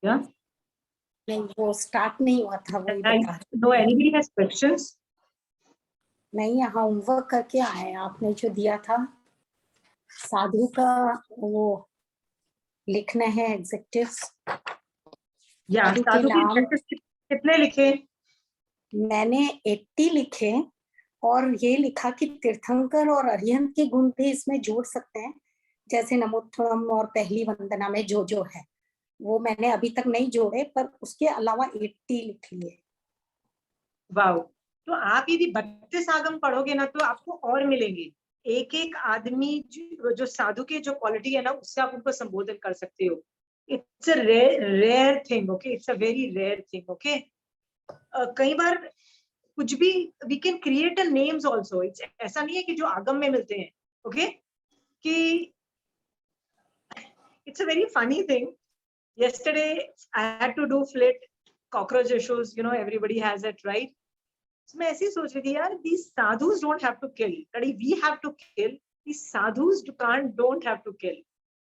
Yeah. नहीं, वो start नहीं हुआ था, वही बता रही। No, anybody has questions? नहीं, यहाँ होमवर्क करके आए आपने जो दिया था, साधु का वो लिखना है एग्जेक्टिव्स। Yeah, साधु के साधु के नाम adjectives कितने लिखे? मैंने 80 लिखे और ये लिखा कि तीर्थंकर और अरिहंत के गुण भी इसमें जोड़ सकते हैं, जैसे नमोत्तम और पहली वंदना में जो है वो मैंने अभी तक नहीं जोड़े, पर उसके अलावा 80 लिख लिए। वाओ, तो आप यदि 32 आगम पढ़ोगे ना तो आपको और मिलेंगे। एक एक आदमी जो साधु के जो क्वालिटी है ना उससे आप उनको संबोधन कर सकते हो। It's a rare thing, okay, it's a very rare thing, okay. कई बार कुछ भी we can create a names also, it's ऐसा नहीं है कि जो आगम में मिलते हैं, ओके, कि it's a very funny thing. Yesterday I had to do flit cockroach issues, you know, everybody has it, right? So मैं ऐसे ही सोच रही थी यार, these sadhus don't have to kill, we have to kill. These sadhus don't have to kill.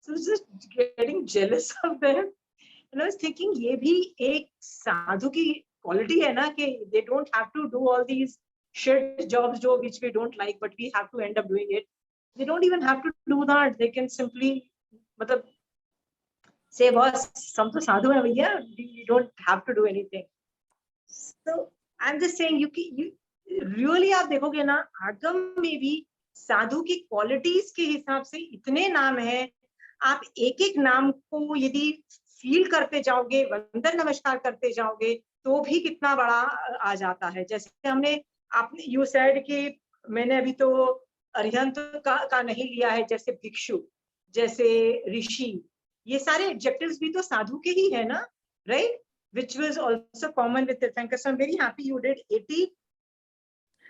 So I was just getting jealous of them, and I was thinking ये भी एक साधु की quality है ना कि they don't have to do all these shit jobs जो which we don't like, but we have to end up doing it. They don't even have to do that. They can simply मतलब say boss, some to sadhu hai bhaiya, you don't have to do anything. So I'm just saying you really आप देखोगे ना आगम में भी साधु की qualities के हिसाब से इतने नाम हैं। आप एक एक नाम को यदि फील करते जाओगे, वंदन नमस्कार करते जाओगे तो भी कितना बड़ा आ जाता है। जैसे हमने आपने यू सेड कि मैंने अभी तो अरिहंत का नहीं लिया है, जैसे भिक्षु, जैसे ऋषि, ये सारे एडजेक्टिव्स भी तो साधु के ही है ना, right? Which was also common with Tirthankar. So I'm very happy you did 80.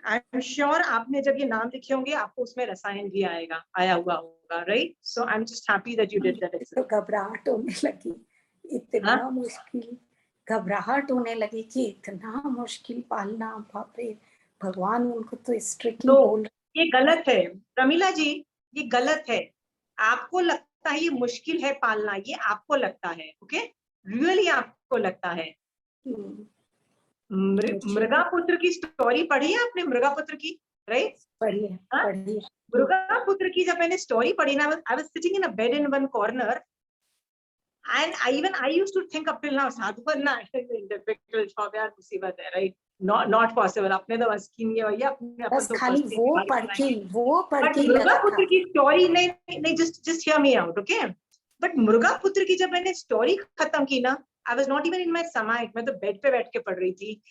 I'm sure आपने जब ये नाम लिखे होंगे आपको उसमें रसायन भी आया हुआ होगा, right? So I'm just happy that you did that. तो घबराहट होने लगी, इतना मुश्किल, घबराहट होने लगी कि इतना मुश्किल पालना, बाप रे भगवान उनको तो स्ट्रिक्टली बोल रहे। ये गलत है प्रमीला जी, ये गलत है। आपको लगता है ये मुश्किल है पालना, ये आपको लगता है, ओके, रियली आपको लगता है। मृगापुत्र की स्टोरी पढ़ी है आपने? मृगापुत्र की, राइट? पढ़िए पढ़िए। मृगापुत्र की जब मैंने स्टोरी पढ़ी ना, I was sitting in a bed in one corner and I used to think up till now साधु बनना difficult job यार, मुसीबत है, right? Not possible. अपने तो बस की नहीं है भैया, अपने बस खाली वो पढ़ के मृगापुत्र की स्टोरी नहीं, just hear me out, okay? But Mrigaputra की जब मैंने स्टोरी खत्म की ना, I was not even in my समाइक, मैं तो बेड पे बैठ के पढ़ रही थी।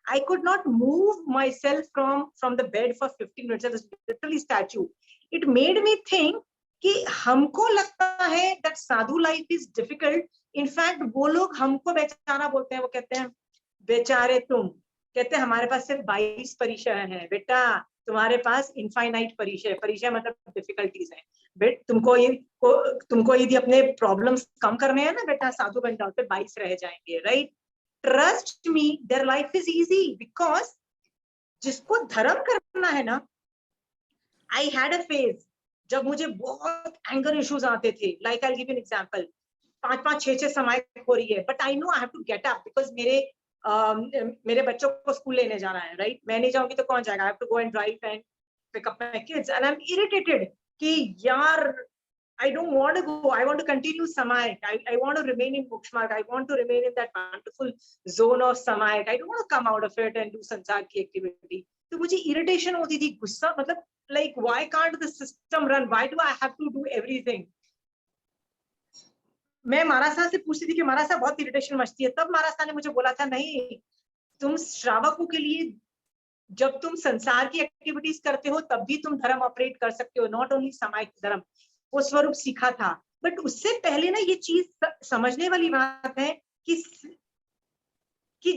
I could not move myself from the bed for 15 minutes. I was literally statue. It made me think कि हमको लगता है that Sadhu life is difficult. In fact, वो लोग हमको बेचारा बोलते हैं, वो कहते हैं बेचारे तुम, कहते हैं हमारे पास सिर्फ 22 परिचय हैं बेटा, तुम्हारे पास इनफाइनाइट परिचय मतलब डिफिकल्टीज हैं। तुमको यदि अपने प्रॉब्लम्स कम करने हैं ना बेटा, साधु बन जाओ, फिर 22 रह जाएंगे, right? Trust me, their life is easy, because जिसको धर्म करना है ना, आई हैड अ फेज जब मुझे बहुत एंगर इश्यूज आते थे। Like I give you an example, 5-5 6-6 समय हो रही है, but I know I have to get up because मेरे बच्चों को स्कूल लेने जाना है, राइट? मैं नहीं जाऊंगी तो कौन जाएगा? I have to go and drive and pick up my kids and I am irritated कि यार I don't want to go. I want to continue Samayik. I want to remain in Mokshamarg. I want to remain in that wonderful zone of Samayik. I don't want to come out of it and do Sansar ki activity. तो मुझे irritation होती थी, गुस्सा, मतलब like why can't the system run? Why do I have to do everything? मैं महाराज से पूछती थी कि महाराज बहुत इरिटेशन मचती है, तब महाराज ने मुझे बोला था नहीं, तुम श्रावकों के लिए जब तुम संसार की एक्टिविटीज करते हो तब भी तुम धर्म ऑपरेट कर सकते हो, नॉट ओनली सामायिक धर्म। वो स्वरूप सीखा था, बट उससे पहले ना ये चीज समझने वाली बात है कि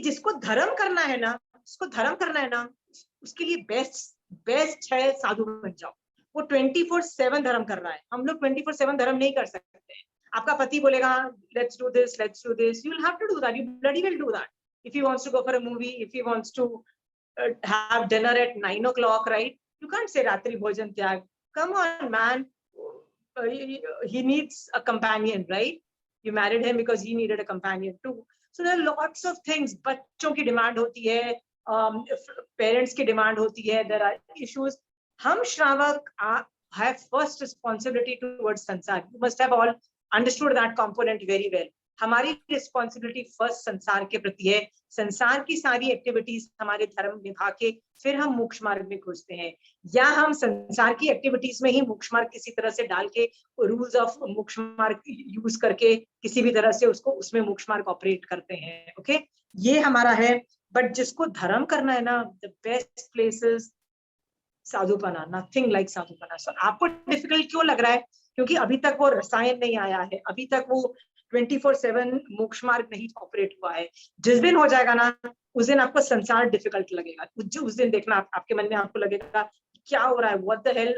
जिसको धर्म करना है ना, उसके लिए बेस्ट है साधु बन जाओ। वो 24/7 धर्म कर रहा है, हम लोग 24/7 धर्म नहीं कर सकते। आपका पति बोलेगा let's do this, you will have to do that, you bloody will do that. If he wants to go for a movie, if he wants to have dinner at 9 o'clock, right? You can't say ratri bhojan tyag. Come on man, he needs a companion, right? You married him because he needed a companion too. So there are lots of things. बच्चों की demand होती है, parents की demand होती है, there are issues. हम श्रावक have first responsibility towards संसार. You must have all understood that component very well. हमारी रिस्पॉन्सिबिलिटी फर्स्ट संसार के प्रति है. संसार की सारी एक्टिविटीज हमारे धर्म निभा के फिर हम मोक्ष मार्ग में घुसते हैं, या हम संसार की एक्टिविटीज में ही मोक्ष मार्ग किसी तरह से डाल के रूल्स ऑफ मोक्ष मार्ग यूज करके किसी भी तरह से उसको उसमें मोक्ष मार्ग ऑपरेट करते हैं. ओके, ये हमारा है. बट जिसको धर्म करना है ना, द बेस्ट प्लेसेस साधुपना, नथिंग लाइक साधुपना. सो आपको डिफिकल्ट क्यों लग रहा है? क्योंकि अभी तक वो रसायन नहीं आया है, अभी तक वो 24/7 मोक्ष मार्ग नहीं ऑपरेट हुआ है. जिस दिन हो जाएगा ना, उस दिन आपको संसार डिफिकल्ट लगेगा. उस दिन देखना आपके मन में आपको लगेगा क्या हो रहा है, व्हाट द हेल,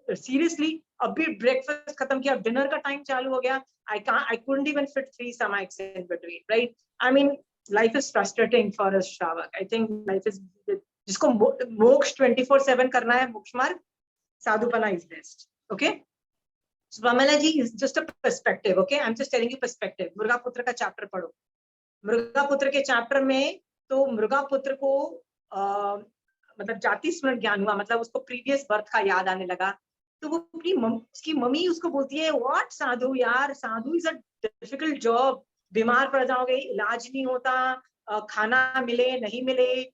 सीरियसली. अभी ब्रेकफास्ट खत्म किया, डिनर का टाइम चालू हो गया. I couldn't even fit 3 stomachs in between, right? I mean, life is frustrating for a Shravak. I think life is, जिसको मोक्ष 24/7 करना है, मोक्ष मार्ग, साधुपना is best. Okay? So Pamela ji is just a perspective, okay? I'm just telling you perspective. मुर्गा पुत्र का chapter पढ़ो. मुर्गा पुत्र के चैप्टर में तो मुर्गा पुत्र को मतलब जाति स्मरण ज्ञान हुआ, मतलब उसको प्रीवियस बर्थ का याद आने लगा. तो वो अपनी उसकी मम्मी उसको बोलती है, व्हाट साधु यार, साधु इज अ डिफिकल्ट जॉब, बीमार पड़ जाओगे, इलाज नहीं होता, खाना मिले नहीं मिले,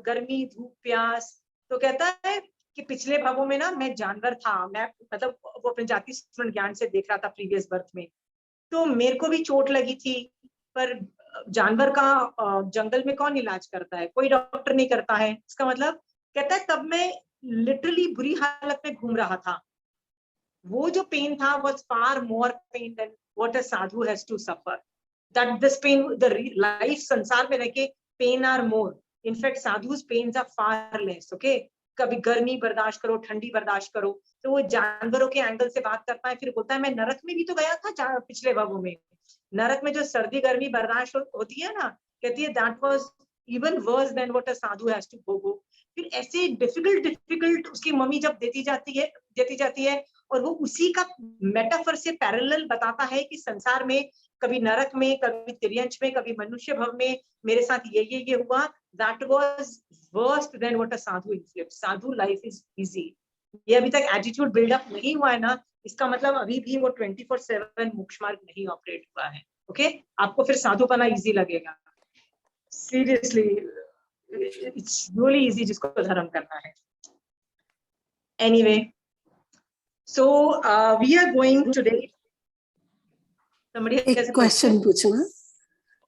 गर्मी धूप प्यास. तो कहता है कि पिछले भावों में ना मैं जानवर था, मैं मतलब वो अपने जाति स्मरण ज्ञान से देख रहा था प्रीवियस बर्थ में, तो मेरे को भी चोट लगी थी, पर जानवर का जंगल में कौन इलाज करता है, कोई डॉक्टर नहीं करता है. इसका मतलब कहता है तब मैं लिटरली बुरी हालत में घूम रहा था. वो जो पेन था was far more pain than what a sadhu has to suffer. That this pain, the life संसार में रह के pain are more. In fact, sadhus pains are far less. Okay? कभी गर्मी बर्दाश्त करो, ठंडी बर्दाश्त करो. तो वो जानवरों के एंगल से बात करता है, फिर बोलता है मैं नरक में भी तो गया था पिछले भावों में. नरक में जो सर्दी गर्मी बर्दाश्त होती है ना, कहती है that was even worse than what a sadhu has to go. फिर ऐसे डिफिकल्ट उसकी मम्मी जब देती जाती है और वो उसी का मेटाफर से पैरेलल बताता है कि संसार में कभी नरक में, कभी तिर्यंच में, कभी मनुष्य भव में मेरे साथ ये हुआ. That was worse than what a sadhu inflicts. Sadhu life is easy. ये अभी तक एटीट्यूड बिल्डअप नहीं हुआ है ना, इसका मतलब अभी भी वो 24/7 मोक्ष मार्ग नहीं ऑपरेट हुआ है. ओके, आपको फिर साधुपना इजी लगेगा. सीरियसली इट्स रियली इजी जिसको धर्म करना है. Anyway, so we are going today. एक क्वेश्चन पूछना.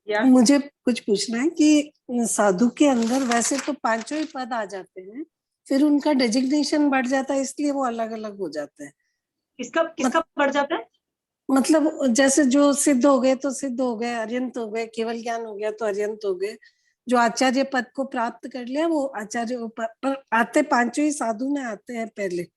Yeah. मुझे कुछ पूछना है कि साधु के अंदर वैसे तो पांचों ही पद आ जाते हैं, फिर उनका डेजिग्नेशन बढ़ जाता है, इसलिए वो अलग अलग हो जाते हैं. किसका बढ़ जाता है? मतलब जैसे जो सिद्ध हो गए तो सिद्ध हो गए, अर्यंत हो गए, केवल ज्ञान हो गया तो अर्यंत हो गए. जो आचार्य पद को प्राप्त कर लिया वो आचार्य पर आते, पांचों ही साधु में आते हैं पहले.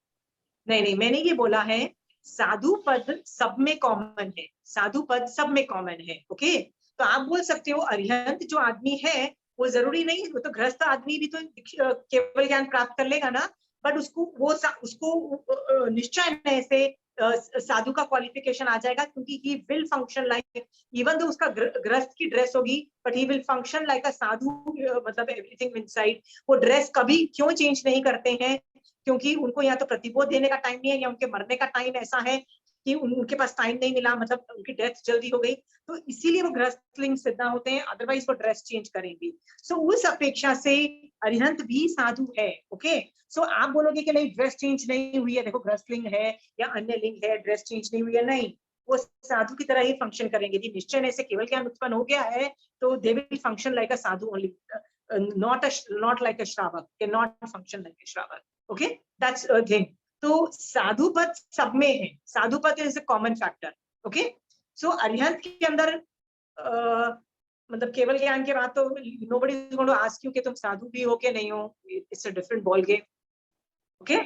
नहीं, मैंने ये बोला है साधु पद सब में कॉमन है, साधु पद सब में कॉमन है. ओके, तो आप बोल सकते हो अरिहंत जो आदमी है वो जरूरी नहीं, वो तो गृहस्थ आदमी भी तो केवल ज्ञान प्राप्त कर लेगा ना, बट उसको निश्चय से साधु का क्वालिफिकेशन आ जाएगा, क्योंकि he will function like, even though उसका गृहस्थ की ड्रेस होगी, but he will function like a sadhu. मतलब एवरीथिंग इनसाइड. वो ड्रेस कभी क्यों चेंज नहीं करते हैं? क्योंकि उनको या तो प्रतिबोध देने का टाइम नहीं है, या उनके मरने का टाइम ऐसा है कि उनके पास टाइम नहीं मिला, मतलब उनकी डेथ जल्दी हो गई, तो इसीलिए वो गृहस्थलिंग सिद्ध होते हैं, अदरवाइज वो ड्रेस चेंज करेंगे. सो उस अपेक्षा से अरिहंत भी साधु है. ओके, सो आप बोलोगे कि नहीं ड्रेस चेंज नहीं हुई है, देखो गृहस्थलिंग है या अन्य लिंग है, ड्रेस चेंज नहीं हुई है. नहीं, वो साधु की तरह ही फंक्शन करेंगे. यदि निश्चय से केवल ज्ञान उत्पन्न हो गया है तो they will function like a Sadhu only, not like a श्रावक, cannot function like a श्रावक. Okay, that's a thing. तो साधु पद सब में है, sadhu pad is a common factor. Okay, so Arihant के अंदर मतलब केवल ज्ञान के बाद तो nobody is going to ask you कि तुम साधु भी हो कि नहीं हो. It's a different ball game. Okay,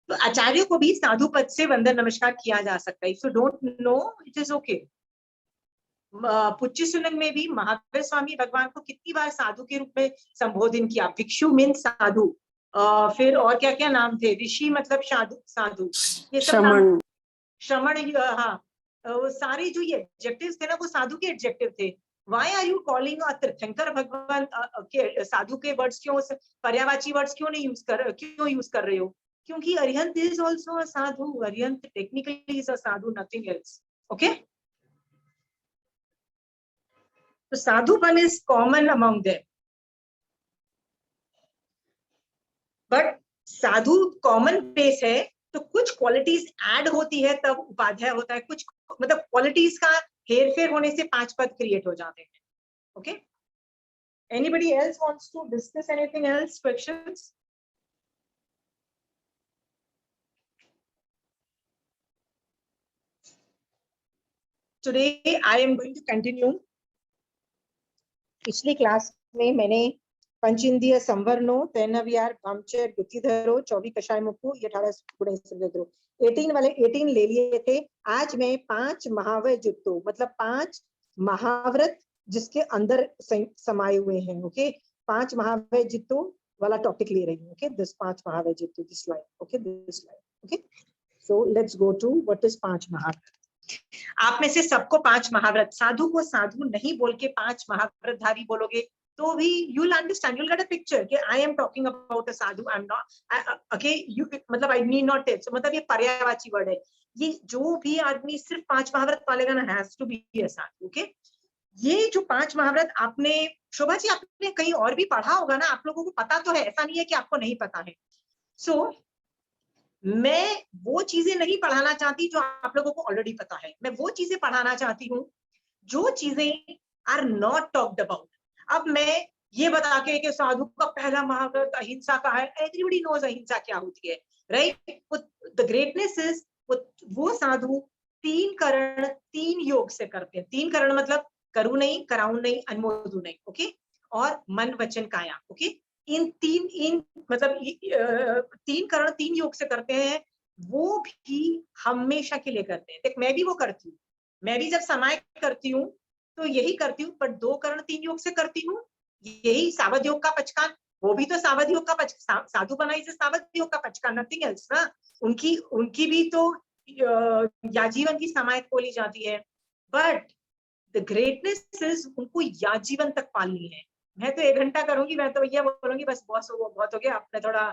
तो आचार्यों को भी साधु पद से वंदन नमस्कार किया जा सकता है. If you don't know, it is okay. Puchchhisunam में भी महावीर स्वामी भगवान को कितनी बार साधु के रूप में संबोधन किया. भिक्षु मीन साधु. फिर और क्या क्या नाम थे, ऋषि मतलब साधु, ये सब नाम श्रमण, हाँ, वो सारे जो ये एडजेक्टिव्स थे ना वो साधु के एडजेक्टिव थे। Why are you calling a तीर्थंकर भगवान के साधु के वर्ड्स क्यों, पर्यायवाची वर्ड्स क्यों नहीं यूज कर रहे हो? क्योंकि Arihant is also a sadhu, Arihant technically is a sadhu, nothing else. Okay, तो साधुपन is common among them, but sadhu common base है तो कुछ क्वालिटीज ऐड होती है तब उपाध्याय होता है, कुछ मतलब क्वालिटीज का हेर फेर होने से 5 पद क्रिएट हो जाते हैं। Okay, anybody else wants to discuss anything else, questions? Today I am going to continue. पिछली क्लास में मैंने पंचेंद्रिय संवरणो, तेनव्यार, भामचर, गुतिधरो, 24 कषाय मुक्कु, 18 गुणे संवेद्रो, 18 वाले 18 ले लिए थे। आज मैं 5 महावय जुत्तो मतलब 5 महाव्रत जिसके अंदर समाये हुए हैं। ओके, 5 महावय जुत्तो वाला टॉपिक ले रही हूँ। ओके, दिस 5 महावय जुत्तो, this line. Okay, this line. Okay, so let's go to what is 5 mahavrat. आप में से सबको 5 महाव्रत, साधु को साधु नहीं बोल के 5 महाव्रतधारी बोलोगे तो भी you'll understand, you'll get a picture कि I am talking about a sadhu, I'm not, okay, you मतलब I need not tell, so मतलब ये पर्यायवाची वर्ड है। ये जो भी आदमी सिर्फ 5 महाव्रत पालेगा ना, has to be a sadhu। Okay, ये जो 5 महाव्रत आपने, शोभा जी आपने कहीं और भी पढ़ा होगा ना, आप लोगों को पता तो है, ऐसा नहीं है कि आपको नहीं पता है। सो मैं वो चीजें नहीं पढ़ाना चाहती जो आप लोगों को ऑलरेडी पता है, मैं वो चीजें पढ़ाना चाहती हूँ जो चीजें आर नॉट टॉक्ड अबाउट। अब मैं ये बता के कि साधु का पहला महाव्रत अहिंसा का है, एवरीबॉडी नोज अहिंसा क्या होती है, राइट? द ग्रेटनेस इज वो साधु 3 करण 3 योग से करते हैं। 3 करण मतलब करु नहीं, कराऊ नहीं, अनमोदु नहीं। ओके, और मन वचन काया। ओके, इन 3 मतलब 3 करण 3 योग से करते हैं, वो भी हमेशा के लिए करते हैं। देख, मैं भी वो करती हूँ, मैं भी जब समाय करती हूँ तो यही करती हूँ, पर 2 करण 3 योग से करती हूँ। यही सावध योग का पचकान, वो भी तो सावध योग का साधु बनाई से सावध योग का पचकान, नथिंग एल्स ना। उनकी भी तो याजीवन की समायत बोली जाती है, बट द ग्रेटनेस इज उनको याजीवन तक पालनी है। मैं तो 1 घंटा करूंगी, मैं तो भैया बोलूंगी बस बहुत हो गया, आपने थोड़ा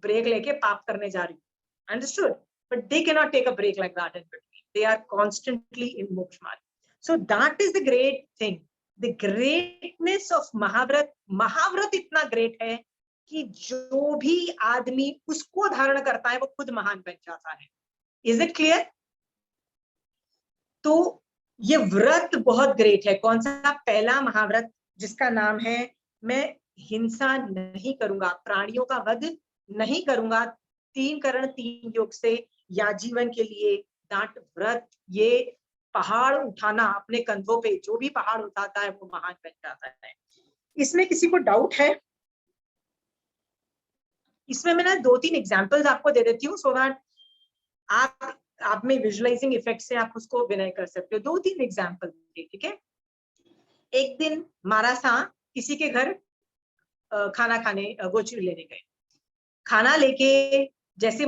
ब्रेक लेके पाप करने जा रही हूँ, understood? But they can not take a break like that in between, they are constantly in मोक्ष मार्ग। So that is the great thing, the greatness of महाव्रत। महाव्रत इतना ग्रेट है कि जो भी आदमी उसको धारण करता है वो खुद महान बन जाता है। Is it clear? तो ये व्रत बहुत ग्रेट है। कौन सा? पहला महाव्रत जिसका नाम है मैं हिंसा नहीं करूंगा, प्राणियों का वध नहीं करूंगा, 3 करण 3 योग से याजीवन के लिए दाट व्रत। ये पहाड़ उठाना अपने कंधों पे, जो भी पहाड़ उठाता है वो महान बन जाता है। इसमें किसी को डाउट है? इसमें मैं ना 2-3 एग्जांपल्स आपको दे देती हूँ, सो दैट आप में विजुअलाइजिंग इफेक्ट से आप उसको विनय कर सकते हो। 2-3 एग्जांपल, ठीक है? एक दिन मारासा किसी के घर खाना खाने गोचरी लेने गए। खाना लेके जैसे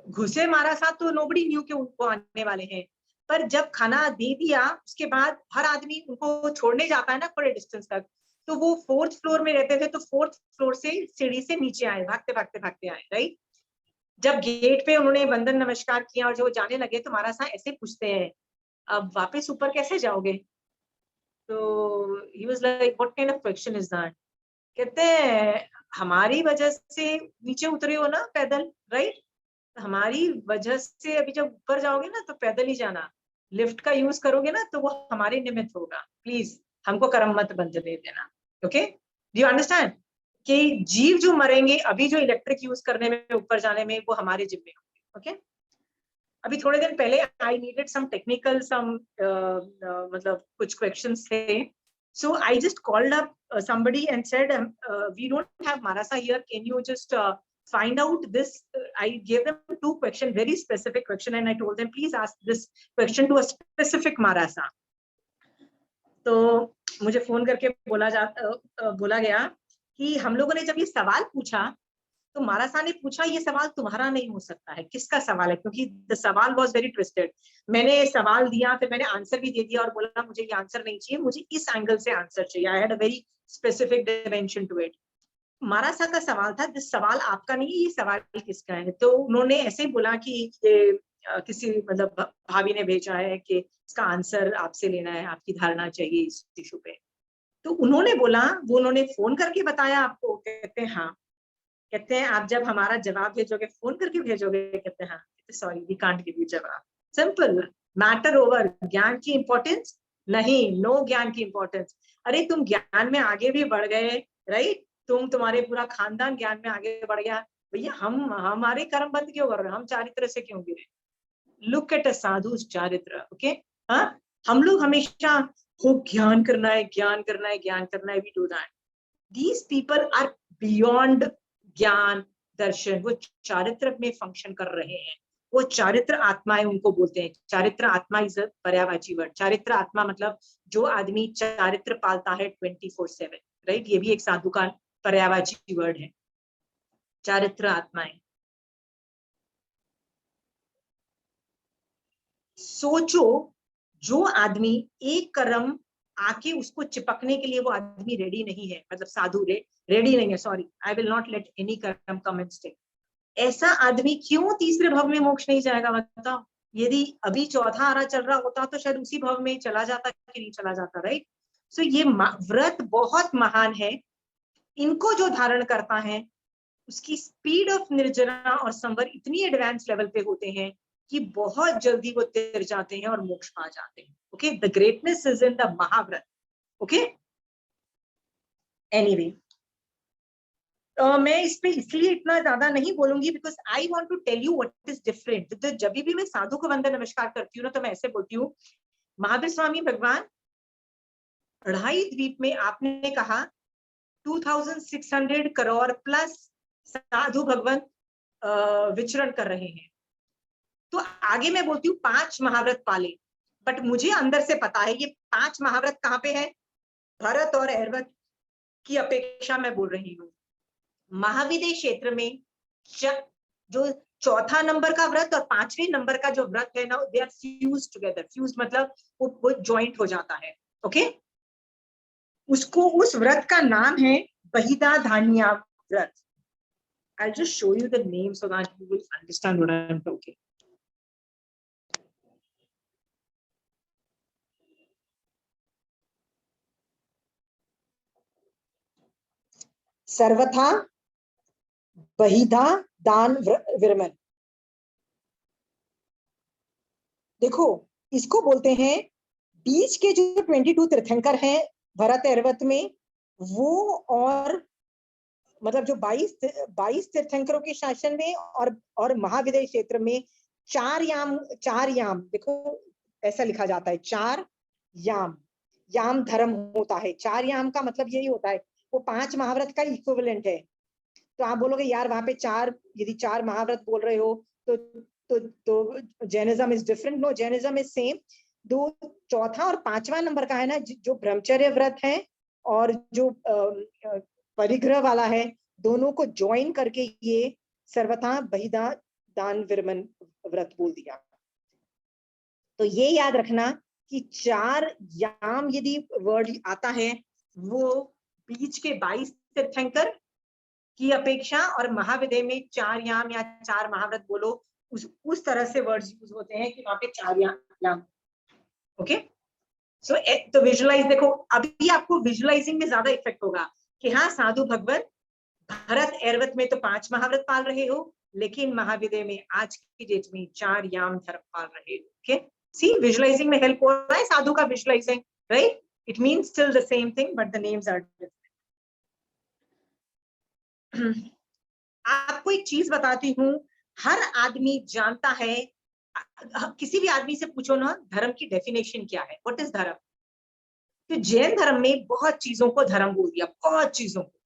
घुसे मारासा तो नोबडी न्यू कि उनको आने वाले हैं, पर जब खाना दे दिया उसके बाद हर आदमी उनको छोड़ने जाता है ना थोड़े डिस्टेंस तक, तो वो 4th फ्लोर में रहते थे, तो 4th फ्लोर से सीढ़ी से नीचे आए, भागते आए, राइट? जब गेट पे उन्होंने वंदन नमस्कार किया और जो जाने लगे तो मारासा ऐसे पूछते हैं, अब वापस ऊपर कैसे जाओगे? तो he was like what kind of question is that? कहते हैं हमारी वजह से नीचे उतरे हो ना पैदल, राइट? हमारी वजह से अभी जब ऊपर जाओगे ना तो पैदल ही जाना, लिफ्ट का यूज करोगे ना तो वो हमारे निमित्त होगा, प्लीज हमको कर्म मत बंद दे देना। ओके, डू यू अंडरस्टैंड कि जीव जो मरेंगे अभी जो इलेक्ट्रिक यूज करने में, ऊपर जाने में, वो हमारे जिम्मे होंगे। ओके, अभी थोड़े दिन पहले आई नीडेड सम टेक्निकल मतलब कुछ क्वेश्चंस थे, so I just called up somebody and said we don't have Marasa here, can you just find out this? I gave them 2 questions, very specific question, and I told them please ask this question to a specific Marasa. तो मुझे phone करके बोला गया कि हम लोगों ने जब ये सवाल पूछा तो मारासा ने पूछा ये सवाल तुम्हारा नहीं हो सकता है, किसका सवाल है, क्योंकि द सवाल वॉज वेरी ट्विस्टेड। मैंने सवाल दिया, फिर मैंने आंसर भी दे दिया और बोला मुझे ये आंसर नहीं चाहिए, मुझे इस एंगल से आंसर चाहिए। I had a very specific dimension to it. मारासा का सवाल था, दिस सवाल आपका नहीं है, ये सवाल किसका है। तो उन्होंने ऐसे ही बोला कि ये किसी मतलब भाभी ने भेजा है कि इसका आंसर आपसे लेना है, आपकी धारणा चाहिए इस इशू पे। तो उन्होंने बोला, वो उन्होंने फोन करके बताया आपको? कहते हैं हाँ। कहते हैं आप जब हमारा जवाब भेजोगे फोन करके भेजोगे? कहते हैं हाँ। Sorry we can't give you jawab. Simple, matter over. ज्ञान की इंपॉर्टेंस नहीं, नो ज्ञान की इंपॉर्टेंस। अरे तुम ज्ञान में आगे भी बढ़ गए, राइट, तुम्हारे पूरा खानदान ज्ञान में आगे बढ़ गया, भैया हम हमारे कर्म बंद क्यों कर रहे हैं, हम चारित्र से क्यों गिरे? लुक एट अ साधु चारित्र। ओके, हाँ, हम लोग हमेशा हो ज्ञान करना है, ज्ञान करना है, ज्ञान करना है, we do that. These people are beyond ज्ञान दर्शन, वो चारित्र में फंक्शन कर रहे हैं, वो चारित्र आत्माएं उनको बोलते हैं। चारित्र आत्मा इज अ पर्यायवाची वर्ड। चारित्र आत्मा मतलब जो आदमी चारित्र पालता है 24/7, राइट, ये भी एक साधु का पर्यायवाची वर्ड है, चारित्र आत्माएं। सोचो, जो आदमी एक कर्म आके उसको चिपकने के लिए वो आदमी रेडी नहीं है, मतलब साधु रेडी नहीं है, sorry, I will not let any कर्म कम एंड स्टे। ऐसा आदमी क्यों तीसरे भव में मोक्ष नहीं जाएगा बताओ? यदि अभी चौथा आरा चल रहा होता तो शायद उसी भव में चला जाता कि नहीं चला जाता, राइट। सो ये व्रत बहुत महान है। इनको जो धारण करता है उसकी स्पीड ऑफ निर्जरा और संवर इतनी एडवांस लेवल पे होते हैं कि बहुत जल्दी वो तिर जाते हैं और मोक्ष पा जाते हैं। Okay, the greatness is in the mahavrat. Okay, anyway, मैं इस पे इसलिए इतना ज्यादा नहीं बोलूंगी because I want to tell you what is different. तो जब भी मैं साधु को वंदन नमस्कार करती हूँ ना, तो मैं ऐसे बोलती हूँ, महावीर स्वामी भगवान, अढ़ाई द्वीप में आपने कहा 2600 करोड़ प्लस साधु भगवान विचरण कर रहे हैं। तो आगे मैं बोलती हूँ 5 महाव्रत पाले, बट मुझे अंदर से पता है ये 5 महाव्रत कहाँ पे है, भरत और ऐरवत की अपेक्षा मैं बोल रही हूँ। महाविदय क्षेत्र में जो चौथा नंबर का व्रत और 5वें नंबर का जो व्रत है ना, they are fuse together. Fuse मतलब वो ज्वाइंट हो जाता है। ओके, उसको, उस व्रत का नाम है बहिदा धान्या व्रत। I'll just show you the name so that you will understand what I'm talking. सर्वथा बहिधा दान विरमन। देखो, इसको बोलते हैं बीच के जो 22 तीर्थंकर हैं भरत ऐरवत में, वो और मतलब जो 22 तीर्थंकरों के शासन में और महाविदय क्षेत्र में 4 याम, देखो ऐसा लिखा जाता है 4 याम धर्म होता है। 4 याम का मतलब यही होता है, वो 5 महाव्रत का इक्विवेलेंट है। तो आप बोलोगे यार वहां पे यदि 4 महाव्रत बोल रहे हो तो Jainism is different. No, Jainism is same. दो चौथा और 5वां नंबर का है ना, जो ब्रह्मचर्य व्रत है और जो परिग्रह वाला है, दोनों को ज्वाइन करके ये सर्वथा बहिदा दान विरमन व्रत बोल दिया। तो ये याद रखना कि 4 याम यदि वर्ड आता है, वो बीच के 22 तीर्थंकर की अपेक्षा और महाविदय में 4 याम या 4 महाव्रत बोलो, उस तरह से वर्ड्स यूज होते हैं कि वहां पे 4 याम। ओके, सो तो विजुअलाइज, देखो अभी आपको विजुअलाइजिंग में ज्यादा इफेक्ट होगा कि हाँ, साधु भगवत भरत ऐरवत में तो 5 महाव्रत पाल रहे हो, लेकिन महाविदय में आज की डेट में 4 याम धर्म पाल रहे हो। ओके, सी, विजुअलाइजिंग में हेल्प हो रहा है साधु का visualizing, right. It means still the same thing but the names are different. आपको एक चीज बताती हूँ, हर आदमी जानता है, किसी भी आदमी से पूछो ना धर्म की डेफिनेशन क्या है, व्हाट इज धर्म। तो जैन धर्म में बहुत चीजों को धर्म बोल दिया, बहुत चीजों को।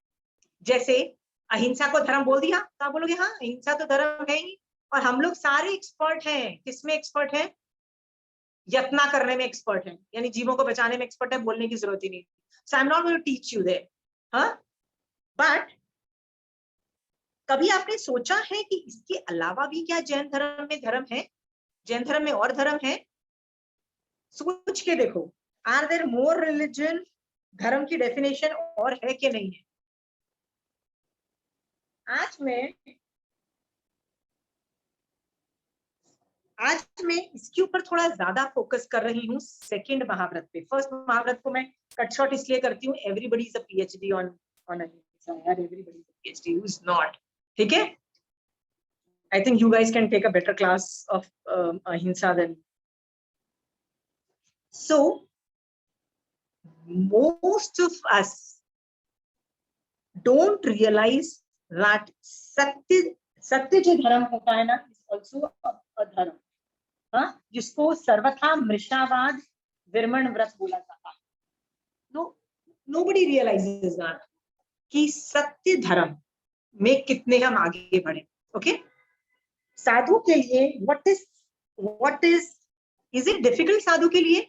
जैसे अहिंसा को धर्म बोल दिया, तो आप बोलोगे हाँ अहिंसा तो धर्म है ही। और हम लोग सारे एक्सपर्ट हैं, किसमें एक्सपर्ट हैं? यत्ना करने में एक्सपर्ट हैं, यानी जीवों को बचाने में एक्सपर्ट है, बोलने की जरूरत ही नहीं। So I am not going to teach you there, हाँ, बट कभी आपने सोचा है कि इसके अलावा भी क्या जैन धर्म में धर्म है, जैन धर्म में और धर्म है? सोच के देखो, आर देयर मोर रिलीजन? धर्म की डेफिनेशन और है कि नहीं है? आज मैं इसके ऊपर थोड़ा ज्यादा फोकस कर रही हूँ सेकंड महाव्रत पे। फर्स्ट महाव्रत को मैं कट शॉर्ट इसलिए करती हूँ, everybody is a PhD on अहिंसा यार, everybody is a PhD, who is not, ठीक है? I think you guys can take a better class of ahimsa than. So most of us don't realize that सत्य जो धर्म होता है ना, is also a धर्म, हाँ, जिसको सर्वथा मृषावाद विरमण व्रत बोला जाता है। Nobody realizes that कि सत्य धर्म में कितने हम आगे बढ़े। ओके, साधु के लिए what is it difficult? साधु के लिए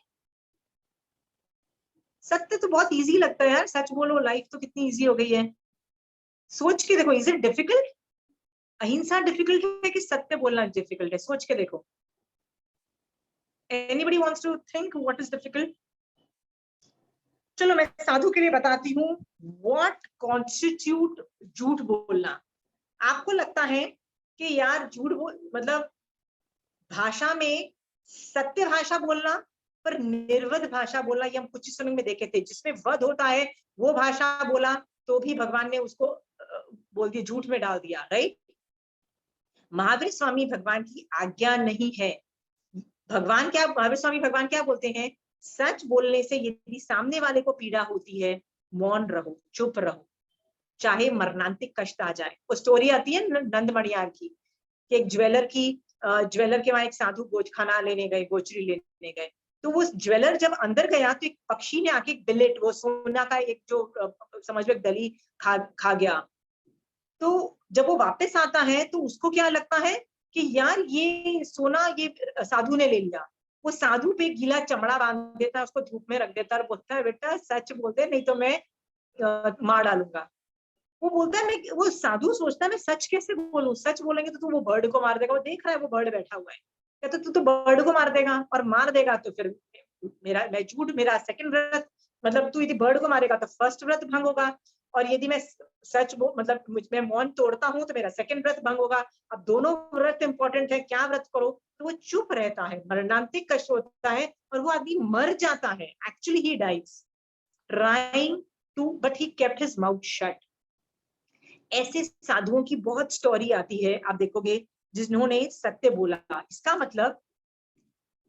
सत्य तो बहुत इजी लगता है यार, सच बोलो, लाइफ तो कितनी इजी हो गई है। सोच के देखो, इज इट डिफिकल्ट? अहिंसा डिफिकल्ट है कि सत्य बोलना डिफिकल्ट है? सोच के देखो। Anybody wants to think what is difficult? चलो मैं साधु के लिए बताती हूँ व्हाट कॉन्स्टिट्यूट झूठ बोलना। आपको लगता है कि यार झूठ बोल मतलब भाषा में सत्य भाषा बोलना पर निर्वध भाषा बोलना, ये हम कुछ ही समय में देखे थे, जिसमें वध होता है वो भाषा बोला तो भी भगवान ने उसको बोल दिया, झूठ में डाल दिया, राइट? महावीर स्वामी भगवान की आज्ञा नहीं है। महावीर स्वामी भगवान क्या बोलते हैं? सच बोलने से यदि सामने वाले को पीड़ा होती है, मौन रहो, चुप रहो, चाहे मरणांतिक कष्ट आ जाए। वो स्टोरी आती है नंद मणियार की, कि एक ज्वेलर के वहां एक साधु गोचखाना लेने गए, गोचरी लेने गए, तो वो ज्वेलर जब अंदर गया तो एक पक्षी ने आके बिलेट, वो सोना का एक जो समझ लो दली खा गया। तो जब वो वापस आता है तो उसको क्या लगता है कि यार ये सोना ये साधु ने ले लिया। वो साधु पे गीला चमड़ा बांध देता है, उसको धूप में रख देता है और बोलता है बेटा सच बोलते नहीं तो मैं मार डालूंगा। वो बोलता है, मैं, वो साधु सोचता है मैं सच कैसे बोलूं, सच बोलेंगे तो तू वो बर्ड को मार देगा। वो देख रहा है वो बर्ड बैठा हुआ है, कहता तू तो बर्ड को मार देगा और मार देगा तो फिर मेरा सेकंड व्रत, मतलब तू यदि बर्ड को मारेगा तो फर्स्ट व्रत भंग होगा, और यदि मैं सच मतलब मैं मौन तोड़ता हूं तो मेरा सेकंड व्रत भंग होगा। अब दोनों व्रत इंपॉर्टेंट है, क्या व्रत करो? तो वो चुप रहता है, मरणांतिक कष्ट होता है और वो आदमी मर जाता है। Actually he dies trying to, but he kept his mouth shut. ऐसे साधुओं की बहुत स्टोरी आती है, आप देखोगे, जिन्होंने सत्य बोला। इसका मतलब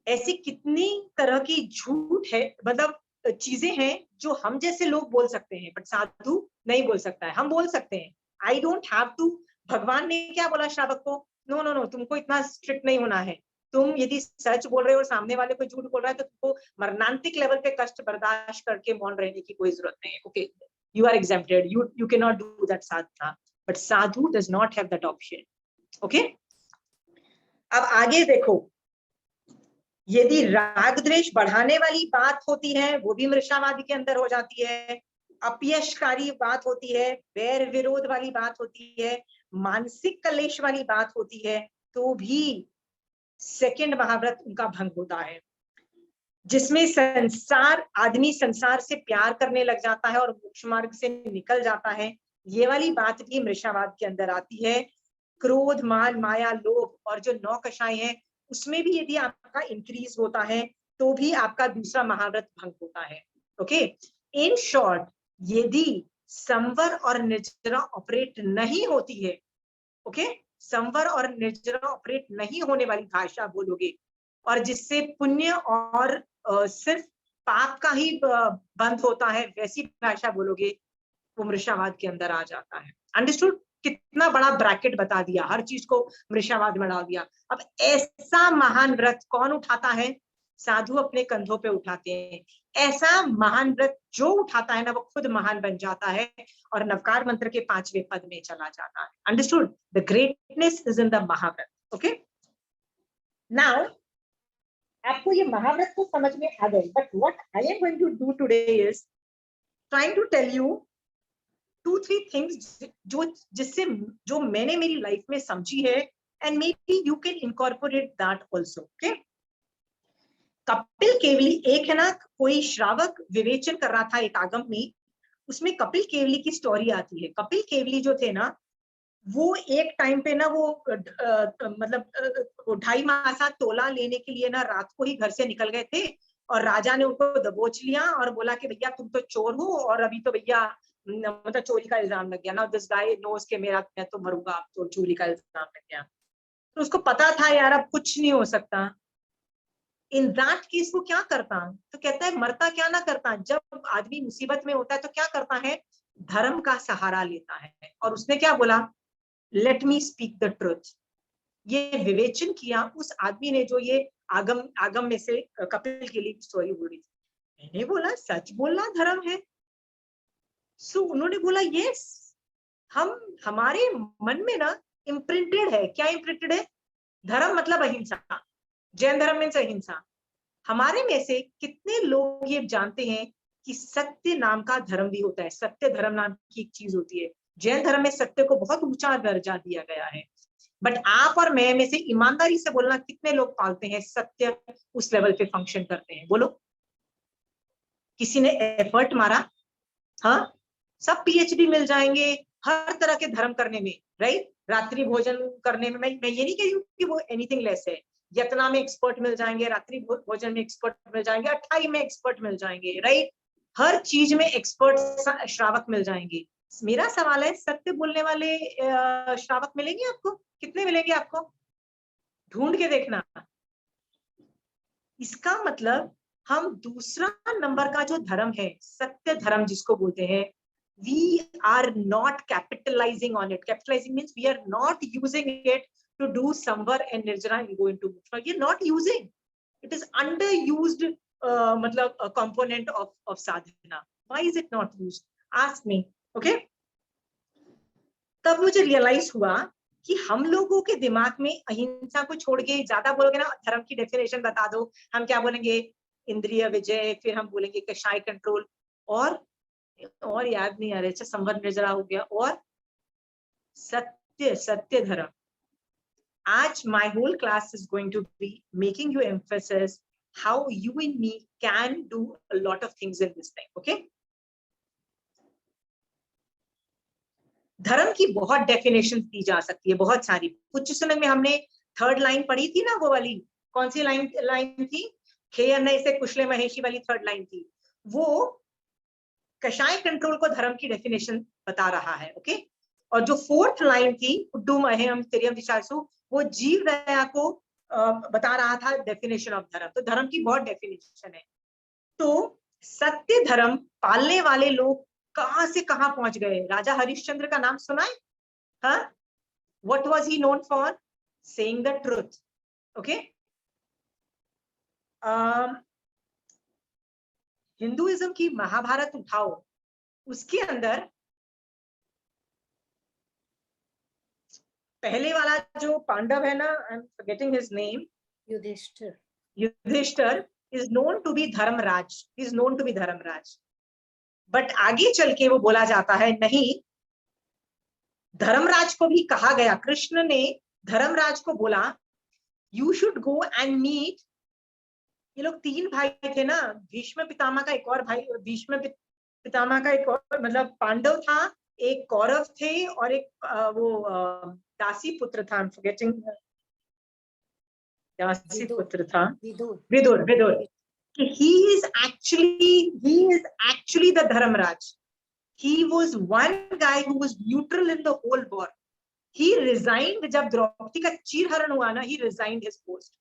ऐसे कितनी तरह की झूठ है, मतलब चीजें हैं जो हम जैसे लोग बोल सकते हैं बट साधु नहीं बोल सकता है। हम बोल सकते हैं आई डोंट हैव टू। भगवान ने क्या बोला श्रावक को? नो नो नो, तुमको इतना स्ट्रिक्ट नहीं होना है। तुम यदि सच बोल रहे हो और सामने वाले को झूठ बोल रहा है तो तुमको मरणांतिक लेवल पे कष्ट बर्दाश्त करके मौन रहने की कोई जरूरत नहीं है। Okay, you are exempted, you cannot do that sadhana, but sadhu does not have that option. Okay, अब आगे देखो, यदि राग द्वेष बढ़ाने वाली बात होती है वो भी मृषावादी के अंदर हो जाती है। अपयशकारी बात होती है, वैर विरोध वाली बात होती है, मानसिक कलेश वाली बात होती है, तो भी सेकंड महाव्रत उनका भंग होता है। जिसमें आदमी संसार से प्यार करने लग जाता है और मोक्ष मार्ग से निकल जाता है, ये वाली बात भी मृषावाद के अंदर आती है। क्रोध, मान, माया, लोभ और जो 9 कषाय है उसमें भी यदि आपका इंक्रीज होता है तो भी आपका दूसरा महाव्रत भंग होता है। ओके, इन शॉर्ट, यदि संवर और निर्जरा ऑपरेट नहीं होती है, ओके, संवर और निर्जरा ऑपरेट नहीं होने वाली भाषा बोलोगे और जिससे पुण्य और सिर्फ पाप का ही बंद होता है, वैसी भाषा बोलोगे, वो मृषावाद के अंदर आ जाता है। अंडरस्टूड? कितना बड़ा ब्रैकेट बता दिया, हर चीज को मृषावाद में डाल दिया। अब ऐसा महान व्रत कौन उठाता है? साधु अपने कंधों पे उठाते हैं। ऐसा महान व्रत जो उठाता है ना, वो खुद महान बन जाता है और नवकार मंत्र के 5वें पद में चला जाता है। Understood? The greatness is in the mahavrat. Okay, now आपको ये महाव्रत तो समझ में आ गए, but what I am going to do today is trying to tell you 2-3 things जो मैंने मेरी लाइफ में समझी है, and maybe you can incorporate that also. Okay, Kapil Kevali एक है ना, कोई श्रावक विवेचन कर रहा था एक आगम में, उसमें कपिल केवली की स्टोरी आती है. कपिल केवली जो थे ना, वो एक टाइम पे ना वो मतलब 2.5 मासा तोला लेने के लिए ना रात को ही घर से निकल गए थे, और राजा ने उनको दबोच लिया और बोला कि भैया तुम तो चोर हो, और अभी तो भैया मतलब चोरी का इल्जाम लग गया ना, दिस गाय नोस के मेरा मैं तो मरूंगा, अब तो चोरी का इल्जाम लग गया. तो उसको पता था यार अब कुछ नहीं हो सकता. इन दैट केस वो क्या करता, तो कहता है मरता क्या ना करता, जब आदमी मुसीबत में होता है तो क्या करता है, धर्म का सहारा लेता है. और उसने क्या बोला, let me speak the truth. ये विवेचन किया उस आदमी ने जो ये आगम में से कपिल के लिए स्टोरी बोली. मैंने बोला सच बोलना धर्म है. सो उन्होंने बोला यस, हमारे मन में ना इम्प्रिंटेड है. क्या इम्प्रिंटेड है, धर्म मतलब अहिंसा. जैन धर्म मीन्स अहिंसा. हमारे में से कितने लोग ये जानते हैं कि सत्य नाम का धर्म भी होता है, सत्य धर्म नाम की एक चीज होती है. जैन धर्म में सत्य को बहुत ऊंचा दर्जा दिया गया है. बट आप और मैं में से ईमानदारी से बोलना कितने लोग पालते हैं सत्य उस लेवल पे फंक्शन करते हैं, बोलो. किसी ने एफर्ट मारा, हाँ, सब पीएचडी मिल जाएंगे हर तरह के धर्म करने में, राइट. रात्रि भोजन करने में, मैं ये नहीं कह रही हूँ कि वो एनीथिंग लेस है. यतना में एक्सपर्ट मिल जाएंगे, रात्रि भोजन में एक्सपर्ट मिल जाएंगे, 28 में एक्सपर्ट मिल जाएंगे, राइट. हर चीज में एक्सपर्ट श्रावक मिल जाएंगे. मेरा सवाल है, सत्य बोलने वाले श्रावक मिलेंगे आपको? कितने मिलेंगे आपको? ढूंढ के देखना. इसका मतलब हम दूसरा नंबर का जो धर्म है, सत्य धर्म जिसको बोलते हैं, we are not capitalizing on it. Capitalizing means we are not using it to do samvar and nirjana and go into moksha. You're not using. It is underused matlab a component of sadhana. Why is it not used? Ask me. Okay? तब मुझे realise हुआ कि हम लोगों के दिमाग में अहिंसा को छोड़ के ज्यादा बोलोगे ना, धर्म की डेफिनेशन बता दो, हम क्या बोलेंगे, इंद्रिय विजय, फिर हम बोलेंगे कषाय कंट्रोल, और याद नहीं आ रहा, अच्छा संवर निर्जरा हो गया, और सत्य धर्म. आज my whole class is going to be making you emphasis how you and me can do a lot of things in this thing. Okay? धर्म की बहुत डेफिनेशन दी जा सकती है, बहुत सारी. कुछ समय में हमने 3rd लाइन पढ़ी थी ना, वो वाली कौन सी लाइन थी, खेय न से कुशले महेशी वाली 3rd लाइन थी. वो कषाय कंट्रोल को धर्म की डेफिनेशन बता रहा है. ओके, और जो 4th लाइन थी, उड्डुम अहेम तिर्यम दिशासु, वो जीव दया को बता रहा था डेफिनेशन ऑफ धर्म. तो धर्म की बहुत डेफिनेशन है. तो सत्य धर्म पालने वाले लोग कहां से कहां पहुंच गए. राजा हरिश्चंद्र का नाम सुना है? हाँ, what was he known for? Saying the truth. Okay, Hinduism की महाभारत उठाओ, उसके अंदर पहले वाला जो पांडव है ना, I am forgetting his name, Yudhishthira is known to be Dharmaraj, is known to be Dharmaraj. But आगे चल के वो बोला जाता है नहीं, धर्मराज को भी कहा गया, कृष्ण ने धर्मराज को बोला you should go and meet. ये लोग 3 भाई थे ना, भीष्म पितामह का एक और भाई, भीष्म पितामह का एक और, मतलब पांडव था, एक कौरव थे, और एक वो दासी पुत्र था, फॉरगेटिंग, दासी पुत्र था, Vidur. He is actually the Dharmraj. He was one guy who was neutral in the whole war. He resigned जब द्रौपदी का चीरहरण हुआ ना, he resigned his post.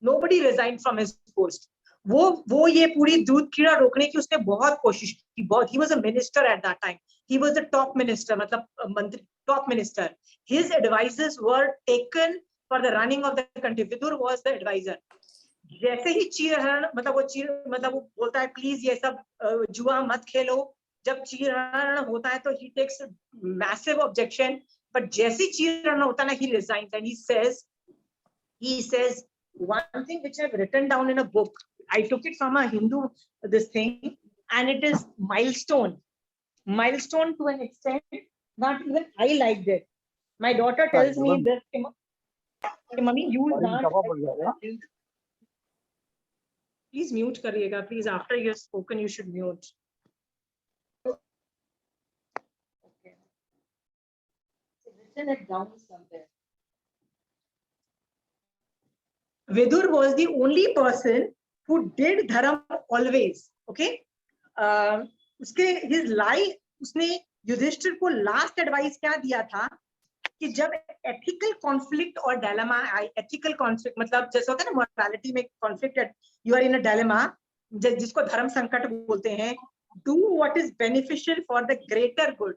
Nobody resigned from his post. वो ये पूरी दूध कीड़ा रोकने की उसने बहुत कोशिश की, बहुत. He was a minister at that time. He was the top minister, मतलब मंत्री, top minister. His advisors were taken for the running of the country. Vidur was the advisor. जैसे ही चीरहरण, मतलब वो बोलता है प्लीज ये सब जुआ मत खेलो. जब चीरहरण होता है तो he takes massive objection, but जैसे चीरहरण होता है ना, he resigns and he says one thing which I've written down in a book. I took it from a Hindu this thing, and it is milestone. milestone to an extent not even I liked it. My daughter tells me this, mummy use that. Please mute करिएगा, please. After you have spoken, you should mute. Okay. Written it down somewhere. Vidur was the only person who did dharam always. Okay. उसके his life, उसने युधिष्ठिर को last advice क्या दिया था कि जब ethical conflict और डायलेमा, एथिकल कॉन्फ्लिक्ट मतलब जैसे होता है ना मोरालिटी में conflict, you are in a dilemma, जिसको धर्म संकट बोलते हैं, do what is beneficial for the greater good,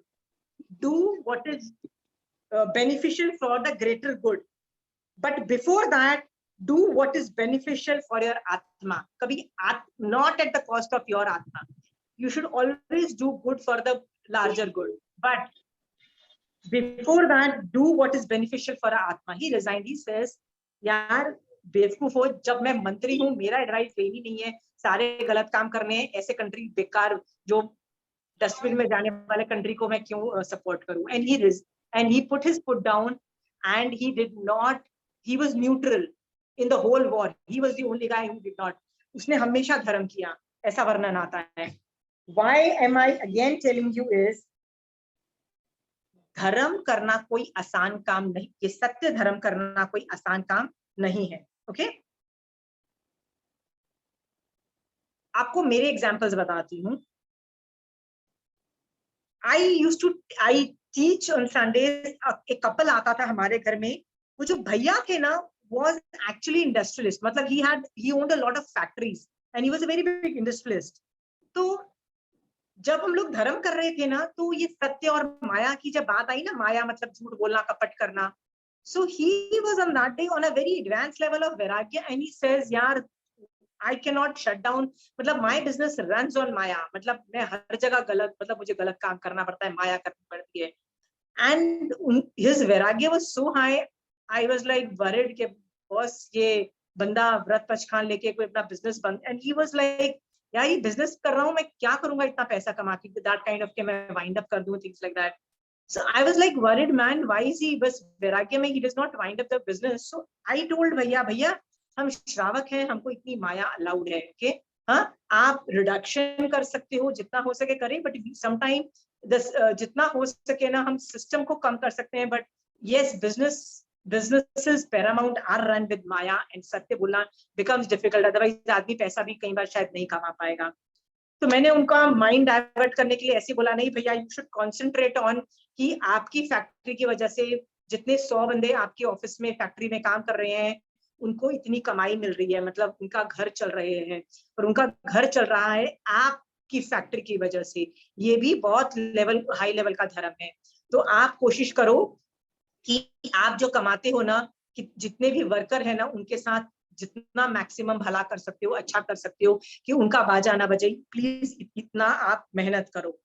do what is beneficial for the greater good, but before that do what is beneficial for your आत्मा, कभी not at the cost of your आत्मा. You should always do good for the larger good, but before that do what is beneficial for our atma. He resigned. He says, यार बेवकूफ हो, जब मैं मंत्री हूँ मेरा एडवाइस लेनी नहीं है, सारे गलत काम करने हैं, ऐसे कंट्री बेकार जो डस्टबिन में जाने वाले कंट्री को मैं क्यों सपोर्ट करूं. And he put his foot down and he did not, he was neutral in the whole war. He was the only guy who did not. उसने हमेशा धर्म किया, ऐसा वर्णन आता है. Why am I again telling you is, धर्म करना कोई आसान काम नहीं, ये सत्य धर्म करना कोई आसान काम नहीं है. ओके, आपको मेरे एग्जांपल्स बताती हूँ. I teach on Sundays. एक कपल आता था हमारे घर में, वो जो भैया थे ना was actually industrialist, मतलब he owned a lot of factories and he was a very big industrialist. तो जब हम लोग धर्म कर रहे थे ना, तो ये सत्य और माया की जब बात आई ना, माया मतलब झूठ बोलना, कपट करना, so he was on that day on a very advanced level of vairagya and he says, यार I cannot shut down, मतलब my business runs on maya, मतलब मैं हर जगह गलत, मतलब मुझे गलत काम करना पड़ता है, माया करनी पड़ती है. And his vairagya was so high, I was like worried कि बॉस ये बंदा व्रत पचखान लेके कोई अपना बिजनेस बंद, and he was like, यार ये बिजनेस कर रहा हूँ मैं, क्या करूंगा इतना पैसा कमा के, that kind of के मैं wind up कर दूं, things like that. So I was like worried, man, why is he, बस वैराग्य में he does not wind up the business. So I told भैया हम श्रावक हैं, हमको इतनी माया अलाउड है. ओके, हाँ, आप रिडक्शन कर सकते हो, जितना हो सके करें, बट समटाइम जितना हो सके ना हम सिस्टम को कम कर सकते हैं. But yes, businesses paramount are run with maya and सत्य बोलना becomes difficult, otherwise आदमी पैसा भी कई बार शायद नहीं कमा पाएगा. तो मैंने उनका माइंड डाइवर्ट करने के लिए ऐसे बोला, नहीं भैया, यू शुड कॉन्सेंट्रेट ऑन कि आपकी फैक्ट्री की वजह से जितने 100 बंदे आपके ऑफिस में फैक्ट्री में काम कर रहे हैं, उनको इतनी कमाई मिल रही है, मतलब उनका घर चल रहे हैं, और उनका घर चल रहा है आपकी फैक्ट्री की वजह से. ये भी बहुत हाई लेवल का धर्म है. तो आप कोशिश करो कि आप जो कमाते हो ना, कि जितने भी वर्कर है ना, उनके साथ जितना मैक्सिमम भला कर सकते हो, अच्छा कर सकते हो, कि उनका बाजा ना बजे, प्लीज इतना आप मेहनत करो.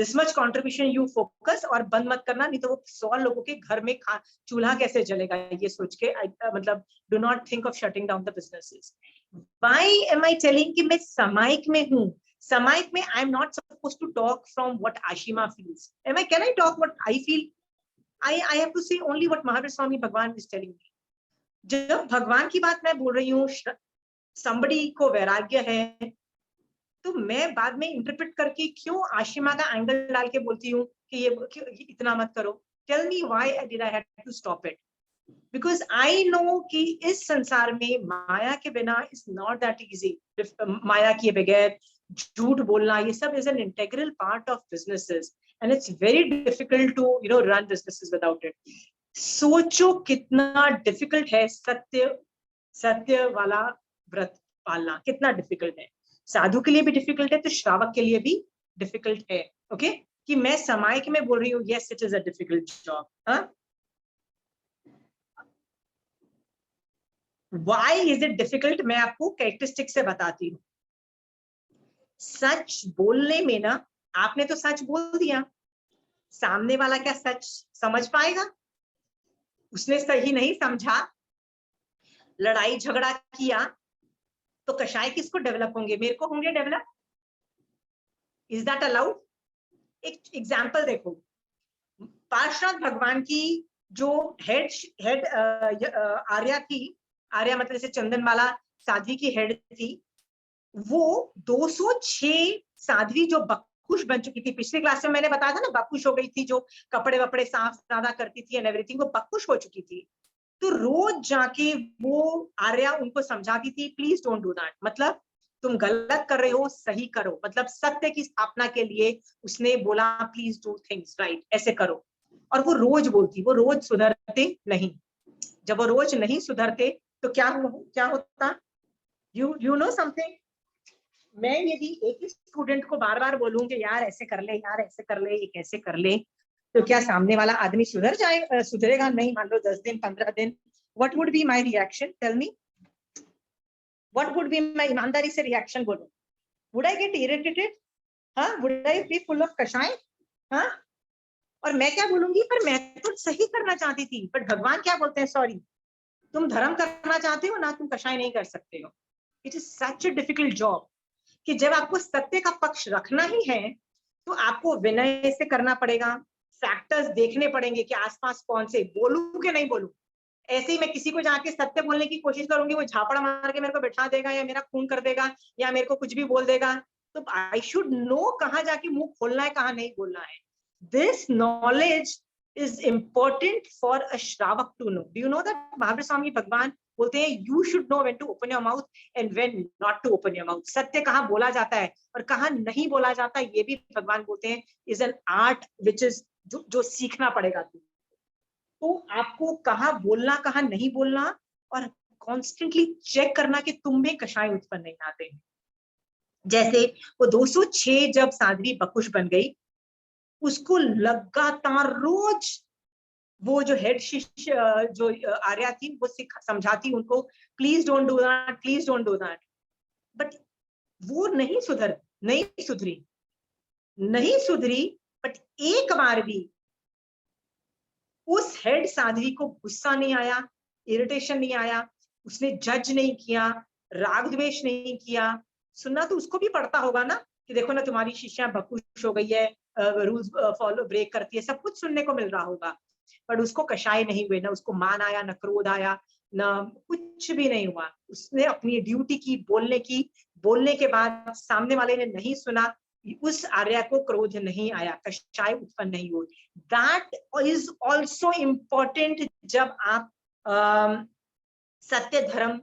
This much contribution you focus, और बंद मत करना, नहीं तो वो 100 लोगों के घर में चूल्हा कैसे जलेगा, ये सोच के मतलब do not think of shutting down the businesses. Why am I telling कि मैं समाइक में हूँ. समाइक में I am not supposed to talk from what Ashima feels. Can I talk what I feel? I have to say only what Mahavir Swami Bhagwan is telling me. जब भगवान की बात मैं बोल रही हूँ, somebody को वैराग्य है, तो मैं बाद में इंटरप्रेट करके क्यों आशिमा का एंगल डाल के बोलती हूँ कि ये इतना मत करो. Tell me why did I have to stop it? Because I know कि इस संसार में माया के बिना is not that easy. माया के बगैर झूठ बोलना, ये सब is an integral part of businesses, and it's very difficult to run businesses without it. सोचो कितना डिफिकल्ट है सत्य वाला व्रत पालना, कितना डिफिकल्ट है. साधु के लिए भी डिफिकल्ट है, तो श्रावक के लिए भी डिफिकल्ट है. ओके, कि मैं समाइक में बोल रही हूँ, yes it is a difficult job. Why is it difficult? मैं आपको कैरेक्टरिस्टिक से बताती हूँ. सच बोलने में ना, आपने तो सच बोल दिया, सामने वाला क्या सच समझ पाएगा? उसने सही नहीं समझा, लड़ाई झगड़ा किया, तो कषाय किसको डेवलप होंगे? मेरे को होंगे डेवलप. Is that allowed? एक एग्जाम्पल देखो, पार्श्वनाथ भगवान की जो हेड आर्या थी, आर्या मतलब जैसे चंदनमाला साध्वी की हेड थी, वो 206 साध्वी जो बकुश बन चुकी थी, पिछले क्लास में मैंने बताया था ना, बकुश हो गई थी, जो कपड़े वपड़े साफ ज्यादा करती थी एंड एवरीथिंग, वो बकुश हो चुकी थी। तो रोज जाके वो आर्या उनको समझाती थी, प्लीज डोंट डू दैट, मतलब तुम गलत कर रहे हो, सही करो, मतलब सत्य की स्थापना के लिए उसने बोला प्लीज डू थिंग्स राइट, ऐसे करो। और वो रोज बोलती, वो रोज सुधरते नहीं। जब वो रोज नहीं सुधरते तो क्या होता, यू नो समथिंग, मैं यदि एक ही स्टूडेंट को बार बार बोलूं कि यार ऐसे कर ले, यार ऐसे कर ले, ये कैसे कर ले, तो क्या सामने वाला आदमी सुधरेगा नहीं? मान लो 10 दिन 15 दिन, what would be my reaction? Tell me, what would be my ईमानदारी से रिएक्शन बोलो? Would I get irritated? हाँ, would I be full of kashay? हाँ, और मैं क्या बोलूंगी, पर मैं तो सही करना चाहती थी, बट भगवान क्या बोलते हैं, सॉरी, तुम धर्म करना चाहते हो ना, तुम कषाय नहीं कर सकते हो। It is such a difficult job कि जब आपको सत्य का पक्ष रखना ही है तो आपको विनय से करना पड़ेगा, फैक्टर्स देखने पड़ेंगे कि आसपास कौन से, बोलूं कि नहीं बोलूं। ऐसे ही मैं किसी को जाके सत्य बोलने की कोशिश करूंगी, वो झापड़ मार के मेरे को बिठा देगा या मेरा खून कर देगा या मेरे को कुछ भी बोल देगा। तो आई शुड नो कहाँ जाके मुंह खोलना है, कहाँ नहीं बोलना है। This knowledge is important for a shravak to know. Do you know that Mahavir Swami भगवान बोलते हैं you should know when to open your mouth and when not to open your mouth. सत्य कहाँ बोला जाता है और कहाँ नहीं बोला जाता है, ये भी भगवान बोलते हैं is an art which is जो सीखना पड़ेगा तुमको। तो आपको कहाँ बोलना, कहाँ नहीं बोलना, और कॉन्स्टेंटली चेक करना कि तुम में कषाय उत्पन्न नहीं आते। जैसे वो 206 जब साध्वी बकुश बन गई, उसको लगातार रोज वो जो हेड शिष्य जो आर्या थी वो समझाती उनको, please don't do that, please don't do that, but वो नहीं सुधरी। बट एक बार भी उस हेड साध्वी को गुस्सा नहीं आया, इरिटेशन नहीं आया, उसने जज नहीं किया, राग द्वेष नहीं किया। सुनना तो उसको भी पड़ता होगा ना कि देखो ना तुम्हारी शिष्या बकुश हो गई है, रूल्स फॉलो ब्रेक करती है, सब कुछ सुनने को मिल रहा होगा, पर उसको कषाय नहीं हुए, ना उसको मान आया, न क्रोध आया, न कुछ भी नहीं हुआ। उसने अपनी ड्यूटी की, बोलने के बाद सामने वाले ने नहीं सुना, उस आर्या को क्रोध नहीं आया, कषाय उत्पन्न नहीं हुई। दैट इज ऑल्सो इम्पोर्टेंट जब आप सत्य धर्म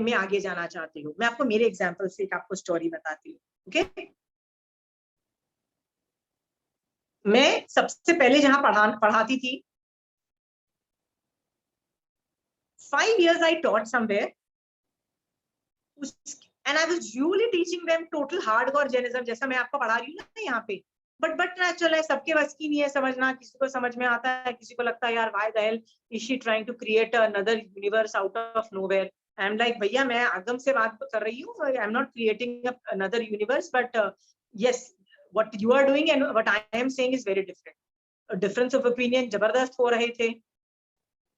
में आगे जाना चाहते हो। मैं आपको मेरे एग्जाम्पल से एक आपको स्टोरी बताती हूँ, ओके? मैं सबसे पहले जहां पढ़ाती थी, 5 years I taught somewhere, and I was really teaching them total hardcore Jainism, जैसा मैं आपको पढ़ा रही हूँ ना यहाँ पे। बट नेचुरल है, सबके बस की नहीं है समझना, किसी को समझ में आता है, किसी को लगता है यार why the hell is she trying to create another universe out of nowhere. I'm like, भैया मैं आगम से बात कर रही हूँ, I'm not creating another universe, but yes, what you are doing and what I am saying is very different. Difference of opinion जबरदस्त हो रहे थे।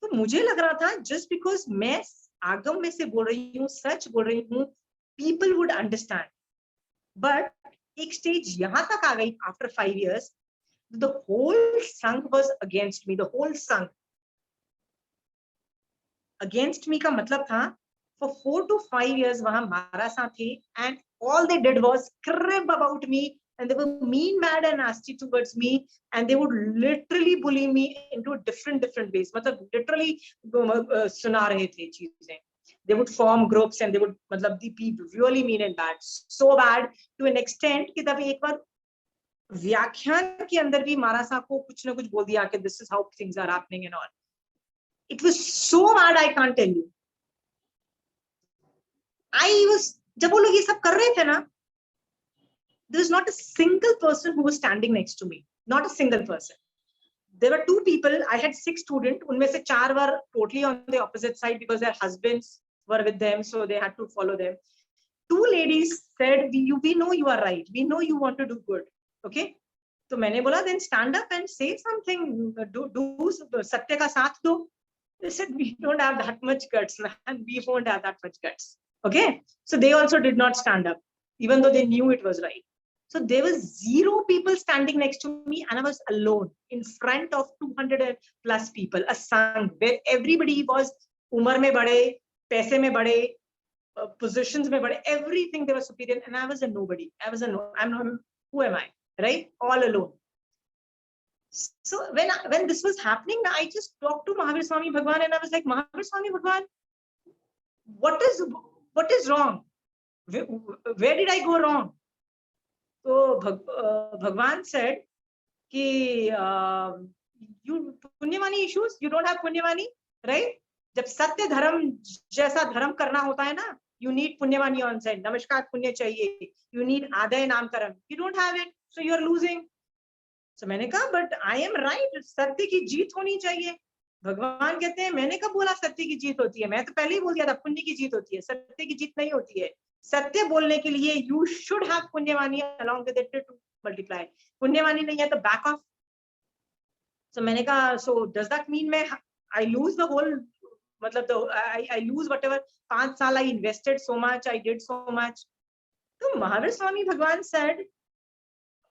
तो मुझे लग रहा था जस्ट बिकॉज मैं आगम में से बोल रही हूँ, सच बोल रही हूँ, पीपल वुड अंडरस्टैंड। बट एक स्टेज यहां तक आ गई आफ्टर 5 years, द होल संघ was against me, the whole संघ अगेंस्ट मी का मतलब था for 4 to 5 years वहां महारासा थे, and all they did was crib about me, and they were mean, mad and nasty towards me, and they would literally bully me into different ways. मतलब literally सुना रहे थे चीजें। They would form groups and they would मतलब be really mean and bad, so bad to an extent कि तब एक बार व्याख्यान के अंदर भी महारासा को कुछ ना कुछ बोल दिया कि this is how things are happening and all. It was so bad, I can't tell you. जब वो लोग ये सब कर रहे थे ना, there was not a single person who was standing next to me, not a single person. There were 2 people, I had 6 students, उनमें से 4 were totally on the opposite side because their husbands were with them, so they had to follow them. 2 ladies said, we know you are right, we know you want to do good, okay? तो मैंने बोला then stand up and say something, do सत्य का साथ दो. They said we don't have that much guts, man, we won't have that much guts. Okay, so they also did not stand up, even though they knew it was right. So there was 0 people standing next to me, and I was alone in front of 200 plus people. A sangh where everybody was umar mein bade, paise mein bade, positions mein bade, everything they were superior, and I was a nobody. Who am I? Right? All alone. So when this was happening, I just talked to Mahavir Swami Bhagwan, and I was like, Mahavir Swami Bhagwan, what is wrong? Where did I go wrong? So Bhagwan said कि you पुण्यवानी issues, you don't have पुण्यवानी, right? जब सत्य धर्म जैसा धर्म करना होता है ना, you need पुण्यवानी on side. नमस्कार पुण्य चाहिए, you need आदय नामकरण, you don't have it, so you are losing. So मैंने कहा but I am right, सत्य की जीत होनी चाहिए. भगवान कहते हैं मैंने कब बोला सत्य की जीत होती है? मैं तो पहले ही बोल दिया था पुण्य की जीत होती है, सत्य की जीत नहीं होती है. सत्य बोलने के लिए you should have पुण्यवानी along with it to multiply. पुण्यवानी नहीं है तो back off. So मैंने कहा so does that mean I lose the whole, मतलब I lose whatever 5 साल I invested so much, I did so much. तो Mahavir Swami Bhagwan said,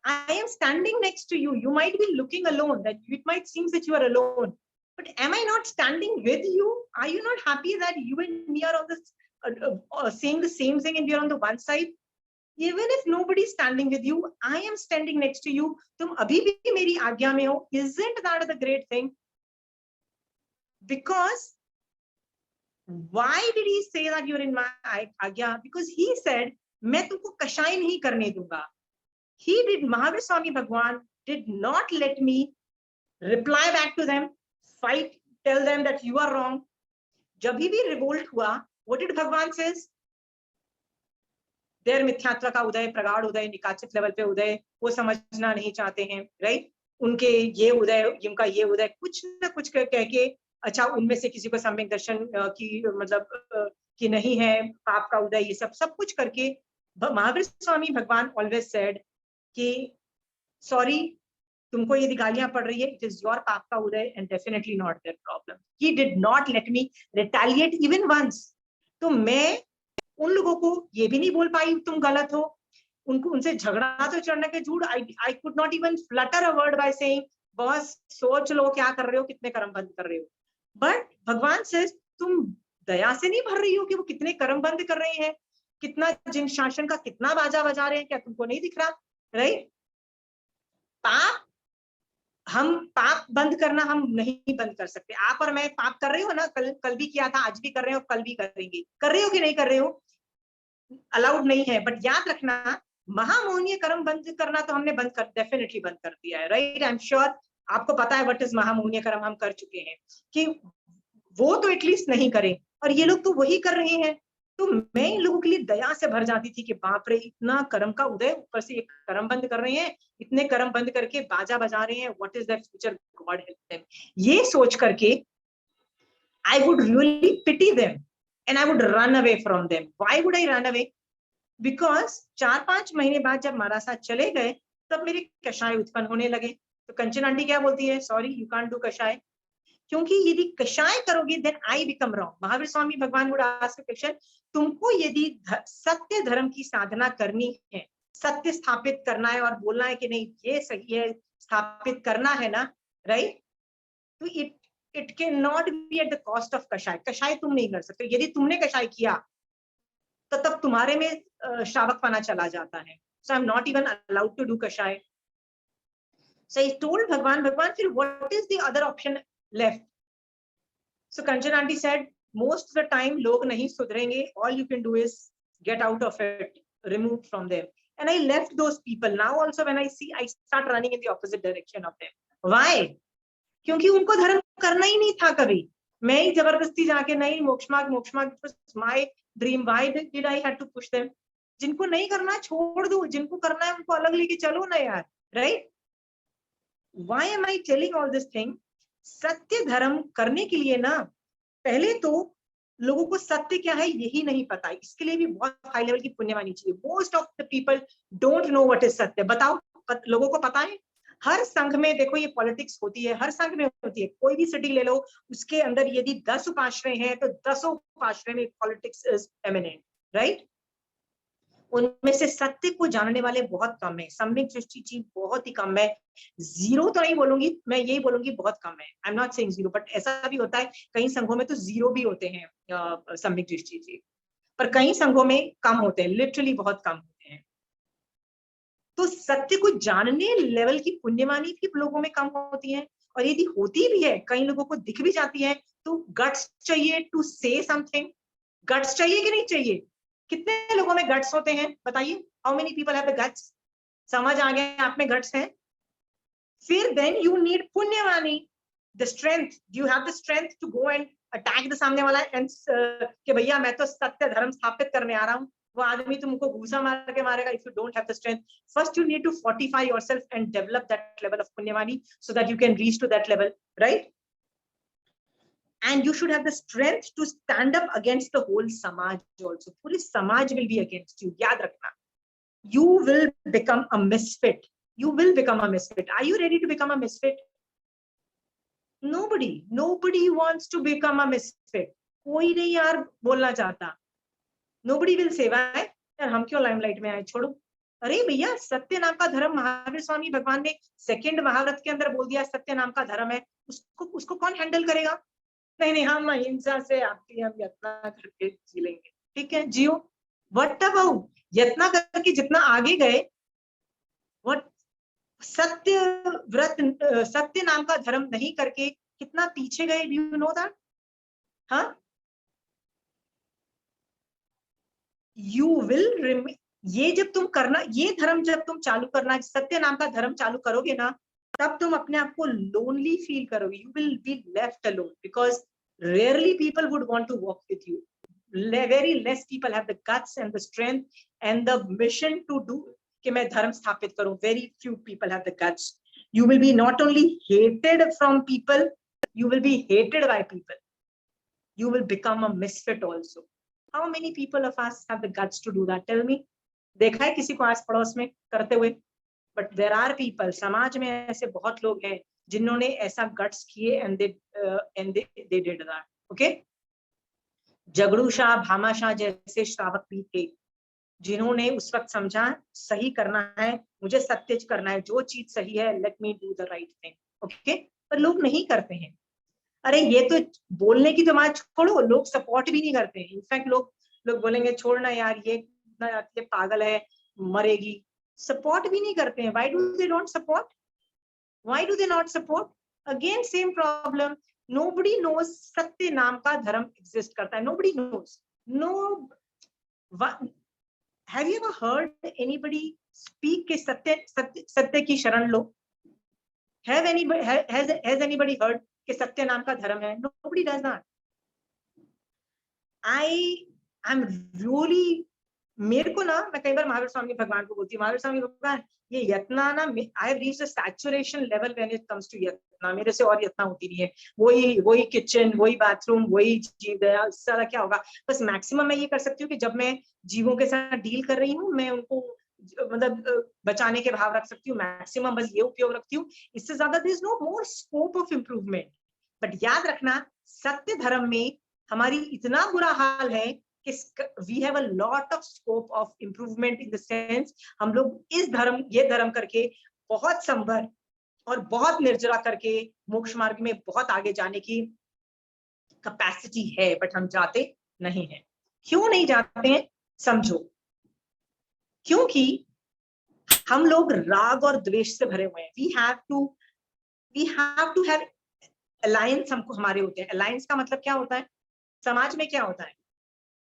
I am standing next to you. You might be looking alone, that it might seem that you are alone, but am I not standing with you? Are you not happy that you and me are on this saying the same thing and we are on the one side? Even if nobody is standing with you, I am standing next to you. तुम अभी भी मेरी आज्ञा में हो. Isn't that the great thing? Because why did he say that you're in my आज्ञा? Because he said मैं तुमको कषाय नहीं करने दूंगा. Mahavir Swami Bhagwan did not let me reply back to them, fight, tell them that you are wrong. जब भी revolt हुआ, what did Bhagwan says? देर मिथ्यात्व का उदय, प्रगाढ़ उदय, निकाचित लेवल पे उदय, वो समझना नहीं चाहते हैं, राइट? उनके ये उदय, उनका ये उदय, कुछ ना कुछ कह के, अच्छा उनमें से किसी को सम्यक दर्शन की मतलब कि नहीं है, पाप का उदय, ये सब कुछ करके महावीर स्वामी भगवान ऑलवेज सेड कि सॉरी, तुमको यदि गालियां पड़ रही है, इट इज योर पाप का उदय and definitely not there problem. He did not let me retaliate even once. तो मैं उन लोगों को ये भी नहीं बोल पाई तुम गलत हो, उनसे झगड़ा तो चढ़ने के झूठ. I could not even Flutter a word by saying boss सोच लो क्या कर रहे हो, कितने कर्म बंद कर रहे हो. बट भगवान से तुम दया से नहीं भर रही हो कि वो कितने कर्म बंद कर रहे हैं, कितना जिन शासन का कितना बाजा बजा रहे हैं, क्या तुमको नहीं दिख रहा? राइट? पाप बंद करना हम नहीं बंद कर सकते. आप और मैं पाप कर रहे हो ना, कल भी किया था, आज भी कर रहे हो, कल भी करेंगे. कर रहे हो कि नहीं कर रहे हो? अलाउड नहीं है. बट याद रखना, महामोहनीय कर्म बंद करना तो हमने डेफिनेटली बंद कर दिया है. राइट? आई एम श्योर आपको पता है व्हाट इज महामोहनीय कर्म. हम कर चुके हैं कि वो तो एटलीस्ट नहीं करें, और ये लोग तो वही कर रहे हैं. तो मैं इन लोगों के लिए दया से भर जाती थी कि बाप रे, इतना कर्म का उदय, ऊपर से एक कर्म बंद कर रहे हैं, इतने कर्म बंद करके बाजा बजा रहे हैं. What is that future? God help them. ये सोच करके I would really pity them and I would run away from them. Why would I run away? Because 4-5 महीने बाद जब महाराज साहब चले गए, तब मेरे कषाय उत्पन्न होने लगे. तो कंचन आंटी क्या बोलती है? सॉरी, यू कांट डू कषाय, क्योंकि यदि कषाय करोगे then I become wrong. Mahavir Swami Bhagwan would ask question, तुमको यदि सत्य धर्म की साधना करनी है, सत्य स्थापित करना है और बोलना है कि नहीं ये सही है, स्थापित करना है ना, राइट? तो it can not be eight the cost of कषाय. कषाय तुम नहीं कर सकते. यदि तुमने कषाय किया तो तब तुम्हारे में श्रावकपना चला जाता है. So I am not even allowed to do kashay. So I told Bhagwan, फिर what is the other option left? So Kanchan aunty said, most of the time log nahi sudrenge, all you can do is get out of it, remove from them. And I left those people. Now also when I see, I start running in the opposite direction of them. Why? क्योंकि उनको धर्म करना ही नहीं था कभी. मैं ही जबरदस्ती जाके नहीं, मोक्षमार्ग it was my dream. Why did I have to push them? जिनको नहीं करना छोड़ दो, जिनको करना है उनको अलग लेके चलो ना यार, right? Why am I telling all this thing? सत्य धर्म करने के लिए ना, पहले तो लोगों को सत्य क्या है यही नहीं पता. इसके लिए भी बहुत हाई लेवल की पुण्यवानी चाहिए. Most of the people don't know what is सत्य. बताओ, लोगों को पता है? हर संघ में देखो ये पॉलिटिक्स होती है, हर संघ में होती है. कोई भी सिटी ले लो, उसके अंदर यदि 10 उपाश्रय हैं तो 10 उपाश्रय में पॉलिटिक्स इज एमिनेंट, राइट? उनमें से सत्य को जानने वाले बहुत कम है। सम्यक दृष्टि जी बहुत ही कम है, जीरो तो नहीं बोलूंगी, मैं यही बोलूंगी बहुत कम है। आई am not saying zero, but ऐसा भी होता है कई संघों में तो जीरो भी होते हैं सम्यक दृष्टि जी, पर कई संघों में कम होते हैं, लिटरली बहुत कम होते हैं। तो सत्य को जानने लेवल की पुण्यवानी भी लोगों में कम होती है, और यदि होती भी है, कई लोगों को दिख भी जाती है, तो गट्स चाहिए टू से समथिंग। गट्स चाहिए कि नहीं चाहिए? कितने लोगों में गट्स होते हैं बताइए? How many people have the guts? समझ आ गया आप में गट्स है? फिर then you need punyavani, the strength, you have the strength to go and attack the सामने वाला एंड कि भैया मैं तो सत्य धर्म स्थापित करने आ रहा हूं, वो आदमी तुमको घूसा मार के मारेगा if you don't have the strength. First you need to fortify yourself and develop that level of punyavani so that you can reach to that level, right? And you should have the strength to stand up against the whole samaj also. Puri samaj will be against you, yaad rakhna. You will become a misfit. You will become a misfit. Are you ready to become a misfit? Nobody wants to become a misfit. कोई नहीं यार बोलना चाहता. Nobody will say, why यार हम क्यों limelight में आए, छोड़ो. अरे भैया सत्य नाम का धर्म महावीर स्वामी भगवान ने सेकंड महाव्रत के अंदर बोल दिया सत्य नाम का धर्म है, उसको कौन हैंडल करेगा? नहीं हम अहिंसा से आपकी हम यत्ना करके जी लेंगे, ठीक है जियो. व्हाट अबाउट यत्ना करके जितना आगे गए, व्हाट सत्य व्रत सत्य नाम का धर्म नहीं करके कितना पीछे गए, डू यू नो दैट? हाँ, यू विल, ये जब तुम करना, ये धर्म जब तुम चालू करना, सत्य नाम का धर्म चालू करोगे ना, तब तुम अपने आप को लोनली फील करोगे. You will be left alone because rarely people would want to walk with you. Very less people have the guts and the strength and the mission to do कि मैं धर्म स्थापित करूं. Very few people have the guts. You will be not only hated from people, you will be hated by people. You will become a misfit also. How many people of us have the guts to do that? Tell me. देखा है किसी को आस पड़ोस में करते हुए? But there are people, समाज में ऐसे बहुत लोग हैं जिन्होंने ऐसा गट्स किए and they did that. Okay? जगड़ू Shah, Bhama Shah जैसे श्रावक भी थे जिन्होंने उस वक्त समझा सही करना है, मुझे सत्य करना है, जो चीज सही है, let me do the right thing. Okay? पर लोग नहीं करते हैं. अरे ये तो बोलने की तो बात छोड़ो, लोग सपोर्ट भी नहीं करते हैं. इनफैक्ट लोग बोलेंगे छोड़ना यार, ये पागल है, मरेगी. सपोर्ट भी नहीं करते हैं. Why do they don't support? Why do they not support? Again same problem. Nobody knows सत्य नाम का धर्म एग्जिस्ट करता है. Nobody knows. No, have you ever heard anybody speak के सत्य की शरण लो? has anybody heard कि सत्य नाम का धर्म है? Nobody does that. I'm really, मेरे को ना, मैं कई बार महावीर स्वामी भगवान को बोलती हूँ, महावीर स्वामी भगवान ये यत्ना ना, I have reached a saturation level when it comes to यत्ना. मेरे से और यत्ना होती नहीं है. वही किचन, वही बाथरूम, वही जीव दया, सारा क्या होगा. बस मैक्सिमम मैं ये कर सकती हूँ कि जब मैं जीवों के साथ डील कर रही हूँ, मैं उनको मतलब बचाने के भाव रख सकती हूँ. मैक्सिमम बस ये उपयोग रखती हूँ. इससे ज्यादा there is no more scope of improvement. But याद रखना, सत्य धर्म में हमारी इतना बुरा हाल है कि we have a lot of scope of improvement in the sense हम लोग ये धर्म करके बहुत संवर और बहुत निर्जरा करके मोक्ष मार्ग में बहुत आगे जाने की कैपेसिटी है, बट हम जाते नहीं हैं. क्यों नहीं जाते हैं? समझो. क्योंकि हम लोग राग और द्वेष से भरे हुए हैं. We have to have alliance. हमको हमारे होते हैं. अलायंस का मतलब क्या होता है? समाज में क्या होता है?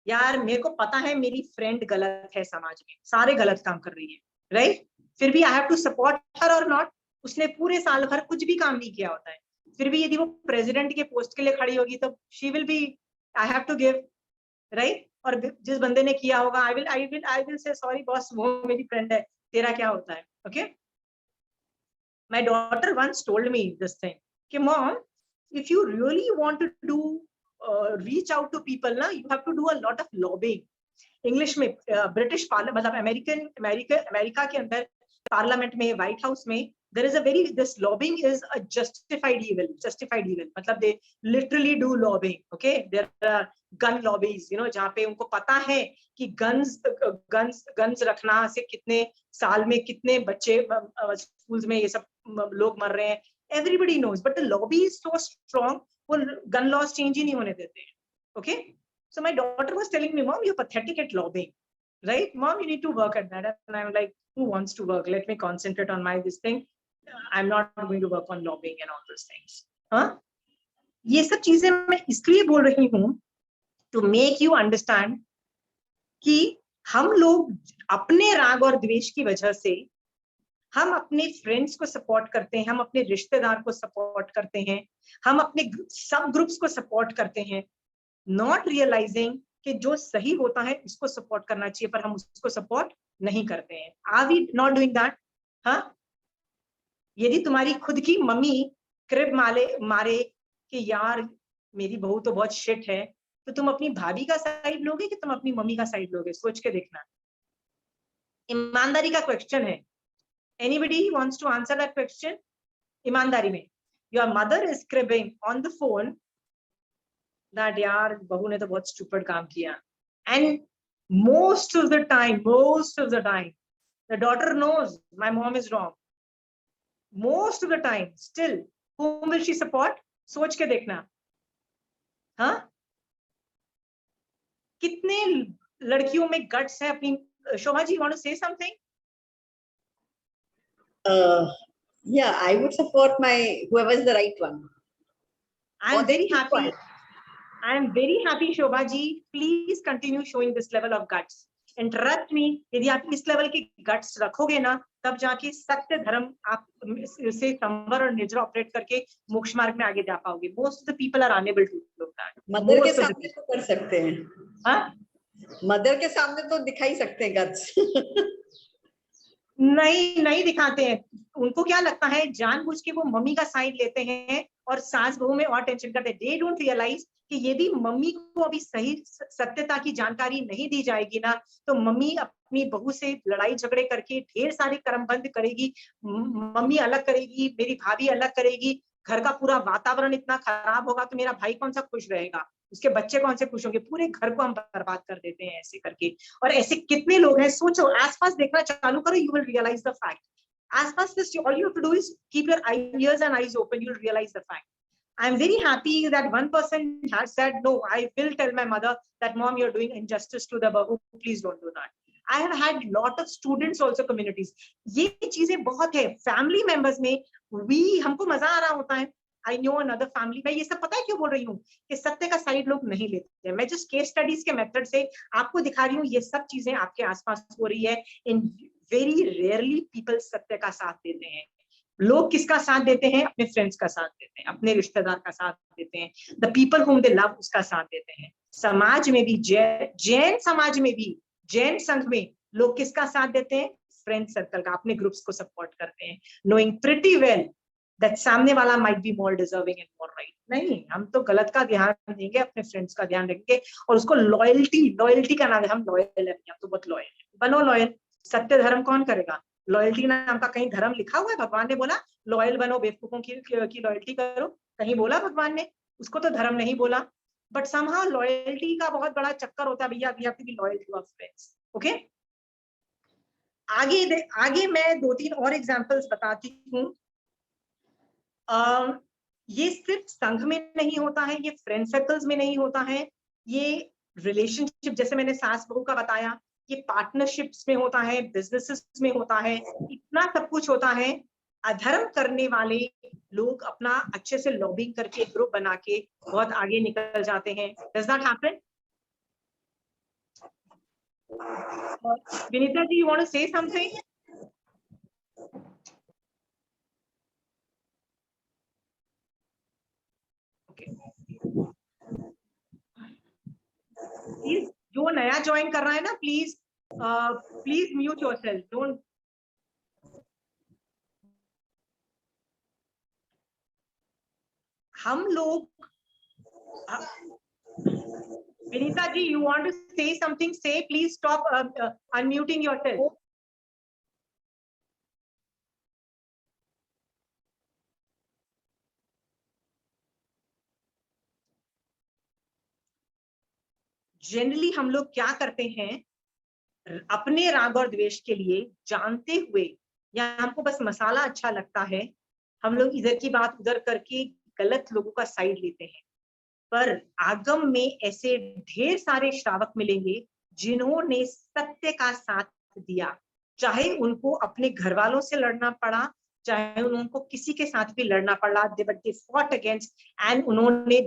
यार मेरे को पता है मेरी फ्रेंड गलत है, समाज में सारे गलत काम कर रही है, राइट? फिर भी आई हैव टू सपोर्ट हर और नॉट. उसने पूरे साल भर कुछ भी काम नहीं किया होता है, फिर भी यदि वो प्रेसिडेंट के पोस्ट के लिए खड़ी होगी तो she will be, I have to give, right? और जिस बंदे ने किया होगा I will say sorry boss, वो मेरी फ्रेंड है, तेरा क्या होता है? Okay. My daughter once told me this thing कि mom, if you really want to do reach out to people na, you have to do a lot of lobbying. English में British parliament मतलब America के अंदर parliament में, white house में, there is a very, this lobbying is a justified evil. मतलब they literally do lobbying. Okay, there are gun lobbies, जहाँ पे उनको पता है कि गन्स रखना से कितने साल में कितने बच्चे स्कूल्स में ये सब लोग मर रहे हैं, everybody knows, but the lobby is so strong, वो गन लॉज चेंज ही नहीं होने देते हैं. Okay, so my daughter was telling me, mom, you are pathetic at lobbying, right? Mom, you need to work at that. And I'm like, who wants to work? Let me concentrate on my this thing. I'm not going to work on lobbying and all those things. हाँ, ये सब चीजें मैं इसलिए बोल रही हूँ to make you understand कि हम लोग अपने राग और द्वेष की वजह से हम अपने फ्रेंड्स को सपोर्ट करते हैं, हम अपने रिश्तेदार को सपोर्ट करते हैं, हम अपने सब ग्रुप्स को सपोर्ट करते हैं, नॉट रियलाइजिंग कि जो सही होता है उसको सपोर्ट करना चाहिए, पर हम उसको सपोर्ट नहीं करते हैं. Are we not doing that? हाँ, यदि तुम्हारी खुद की मम्मी क्रिब मारे कि यार मेरी बहू तो बहुत शिट है, तो तुम अपनी भाभी का साइड लोगे कि तुम अपनी मम्मी का साइड लोगे? सोच के देखना. ईमानदारी का क्वेश्चन है. Anybody wants to answer that question? ईमानदारी में, your mother is cribbing on the phone that यार बहू ने तो बहुत stupid काम किया, and most of the time the daughter knows my mom is wrong. Most of the time still whom will she support? सोच के देखना. हाँ, कितने लड़कियों में गट्स है अपनी. Shobha ji, want to say something? Yeah, I would support my whoever is the right one. I am very happy. I am very happy, Shobha ji. Please continue showing this level of guts. And trust me, यदि आप इस level के guts रखोगे ना, तब जाके सत्य धर्म आप से संवर और निर्जर ऑपरेट करके मोक्ष मार्ग में आगे जा पाओगे. Most of the people are unable to do that. Mother के सामने तो कर सकते हैं. हाँ, मदर के सामने तो दिखाई सकते हैं guts. नहीं दिखाते हैं. उनको क्या लगता है, जानबूझ के वो मम्मी का साइड लेते हैं और सास बहू में और टेंशन करते हैं. दे डोंट रियलाइज कि यदि मम्मी को अभी सही सत्यता की जानकारी नहीं दी जाएगी ना, तो मम्मी अपनी बहू से लड़ाई झगड़े करके ढेर सारे कर्म बंद करेगी. मम्मी अलग करेगी, मेरी भाभी अलग करेगी, घर का पूरा वातावरण इतना खराब होगा, तो मेरा भाई कौन सा खुश रहेगा, उसके बच्चे कौन से खुश होंगे, पूरे घर को हम बर्बाद कर देते हैं ऐसे करके. और ऐसे कितने लोग हैं. सोचो, आसपास देखना चालू करो, you will realize the fact. आसपास all you have to do is keep your ears and eyes open, you'll realize the fact. I'm very happy that one person has said, no, I will tell my mother that, mom, you're doing injustice to the babu, please don't do that. I have had lot of students also, communities. ये चीजें बहुत है. Family members में हमको मजा आ रहा होता है. I know another family. मैं ये सब पता है क्यों बोल रही हूँ कि सत्य का साइड लोग नहीं लेते. मैं जस्ट केस स्टडीज के मेथड से आपको दिखा रही हूँ. ये सब चीजें आपके आसपास हो रही है. इन वेरी रेयरली पीपल सत्य का साथ देते हैं. लोग किसका साथ देते हैं? अपने फ्रेंड्स का साथ देते हैं, अपने रिश्तेदार का साथ देते हैं. The people whom they love, उसका साथ देते हैं. समाज में भी, जैन समाज में भी, जैन संघ में लोग किसका साथ देते हैं? फ्रेंड सर्कल का, अपने ग्रुप्स को सपोर्ट करते हैं, नोइंग प्रिटी वेल दैट सामने वाला might be more deserving and more right. नहीं, हम तो गलत का ध्यान देंगे, अपने फ्रेंड्स का ध्यान रखेंगे और उसको लॉयल्टी का नाम है. हम लॉयल है, हम तो बहुत लॉयल है. बनो लॉयल. सत्य धर्म कौन करेगा? लॉयल्टी नाम का कहीं धर्म लिखा हुआ है? भगवान ने बोला लॉयल बनो, बेवकूफों की लॉयल्टी करो? कहीं बोला भगवान ने? उसको तो धर्म नहीं बोला. बट समहाउ लॉयल्टी का बहुत बड़ा चक्कर होता है. भैया, we have to be loyal to our friends. Okay, आगे मैं 2-3 और एग्जांपल्स बताती हूँ. ये सिर्फ संघ में नहीं होता है, ये फ्रेंड सर्कल्स में नहीं होता है, ये रिलेशनशिप, जैसे मैंने सास बहू का बताया, ये पार्टनरशिप्स में होता है, बिजनेसेस में होता है, इतना सब कुछ होता है. अधर्म करने वाले लोग अपना अच्छे से लॉबिंग करके ग्रुप बना के बहुत आगे निकल जाते हैं. Does that happen? Vinita ji, you want to say something? Please, जो नया ज्वाइन कर रहा है ना, प्लीज म्यूट योरसेल्फ. डोंट. हम लोग, Vinita ji, you want to say something? Say, please stop unmuting yourself. Generally हम लोग क्या करते हैं, अपने राग और द्वेष के लिए जानते हुए, या हमको बस मसाला अच्छा लगता है, हम लोग इधर की बात उधर करके गलत लोगों का साइड लेते हैं। पर आगम में ऐसे ढेर सारे श्रावक मिलेंगे जिन्होंने सत्य का साथ दिया, चाहे उनको अपने घर वालों से लड़ना पड़ा, चाहे उनको किसी के साथ भी लड़ना पड़ा, but they fought against, and उन्होंने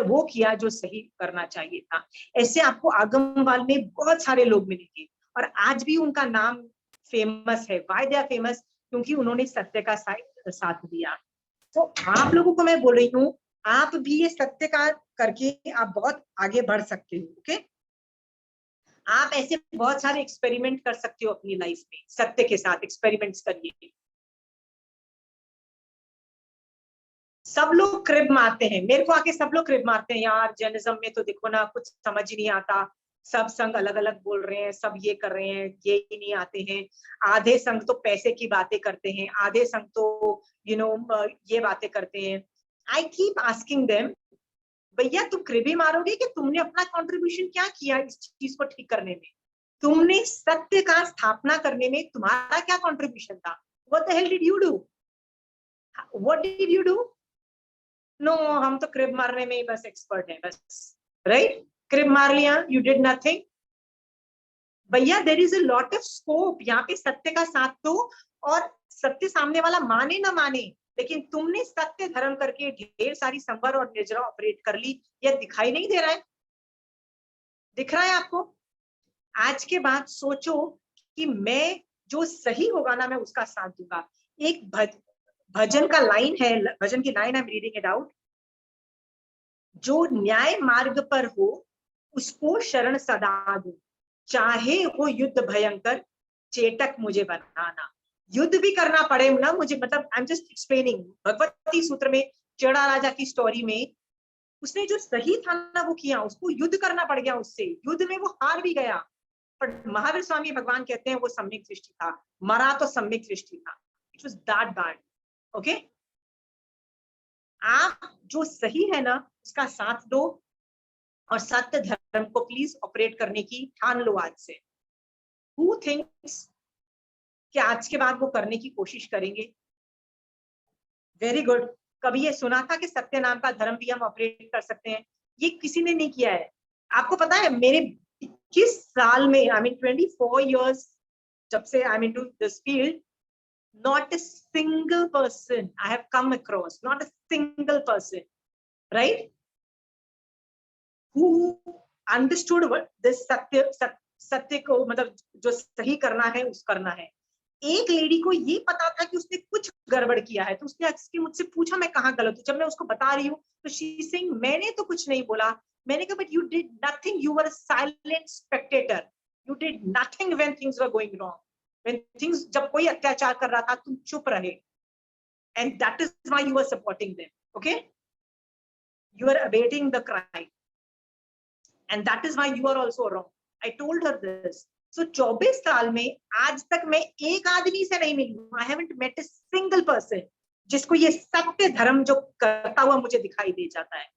वो किया जो सही करना चाहिए था। ऐसे आपको आगमवाल में बहुत सारे लोग मिलेंगे, और आज भी उनका नाम फेमस है। Why they are famous? क्योंकि उन्होंने सत्य का साथ दिया। तो आप लोगों को मैं बोल रही हूँ, आप भी ये सत्य का करके आप बहुत आगे बढ़ सकते हो। ओके, आप ऐसे बहुत सारे एक्सपेरिमेंट कर सकते हो अपनी लाइफ में, सत्य के साथ एक्सपेरिमेंट्स करिए। सब लोग क्रिब मारते हैं, मेरे को आके सब लोग क्रिब मारते हैं, यार जैनिज्म में तो देखो ना, कुछ समझ ही नहीं आता, सब संघ अलग अलग बोल रहे हैं, सब ये कर रहे हैं, ये ही नहीं आते हैं। आधे संघ तो पैसे की बातें करते हैं, आधे संघ तो ये बातें करते हैं। आई कीप आस्किंग देम, भैया तुम क्रिबी मारोगे कि तुमने अपना कंट्रीब्यूशन क्या किया इस चीज को ठीक करने में? तुमने सत्य का स्थापना करने में तुम्हारा क्या कंट्रीब्यूशन था? What the hell did you do? What did you do? No, हम तो क्रिब मारने में ही बस एक्सपर्ट हैं, बस। राइट, क्रिब मार लिया, यू डिड नथिंग। भैया there is a lot of scope, यहाँ पे सत्य का साथ दो, और सत्य सामने वाला माने ना माने, लेकिन तुमने सत्य धर्म करके ढेर सारी संवर और निर्जरा ऑपरेट कर ली। यह दिखाई नहीं दे रहा है? दिख रहा है आपको? आज के बाद सोचो कि मैं जो सही होगा ना, मैं उसका साथ दूंगा। एक भजन का लाइन है, भजन की line, I am reading it out. जो न्याय मार्ग पर हो उसको शरण सदा दो, चाहे हो युद्ध भयंकर, चेतक मुझे बनाना। युद्ध भी करना पड़े ना मुझे, मतलब I am just explaining. Bhagwati सूत्र में चेड़ा राजा की स्टोरी में उसने जो सही था ना वो किया, उसको युद्ध करना पड़ गया, उससे युद्ध में वो हार भी गया। पर महावीर स्वामी भगवान कहते हैं वो सम्यक दृष्टि था, मरा तो सम्यक दृष्टि था। It was that bad. Okay, आप जो सही है ना उसका साथ दो, और सत्य धर्म को प्लीज ऑपरेट करने की ठान लो आज से। हु थिंक्स कि आज के बाद वो करने की कोशिश करेंगे? Very good. कभी ये सुना था कि सत्य नाम का धर्म भी हम ऑपरेट कर सकते हैं? ये किसी ने नहीं किया है। आपको पता है मेरे 21 साल में, आई मीन 24 years, जब से I am into this field, not a single person I have come across, not a single person, right, who understood what this सत्य को मतलब जो सही करना है उस करना है। एक लेडी को ये पता था कि उसने कुछ गड़बड़ किया है, तो उसने आके मुझसे पूछा मैं कहाँ गलत हूँ। जब मैं उसको बता रही हूँ तो शी इज सेइंग मैंने तो कुछ नहीं बोला। मैंने कहा but you did nothing, you were a silent spectator, you did nothing when things were going wrong, when things, जब कोई अत्याचार कर रहा था तुम चुप रहे, and that is why you are supporting them. Okay, you are abating the crime, and that is why you are also wrong. I told her this. So 24 साल में आज तक मैं एक आदमी से नहीं मिली हूँ, I haven't met a single person जिसको ये सत्य धर्म जो करता हुआ मुझे दिखाई दे जाता है।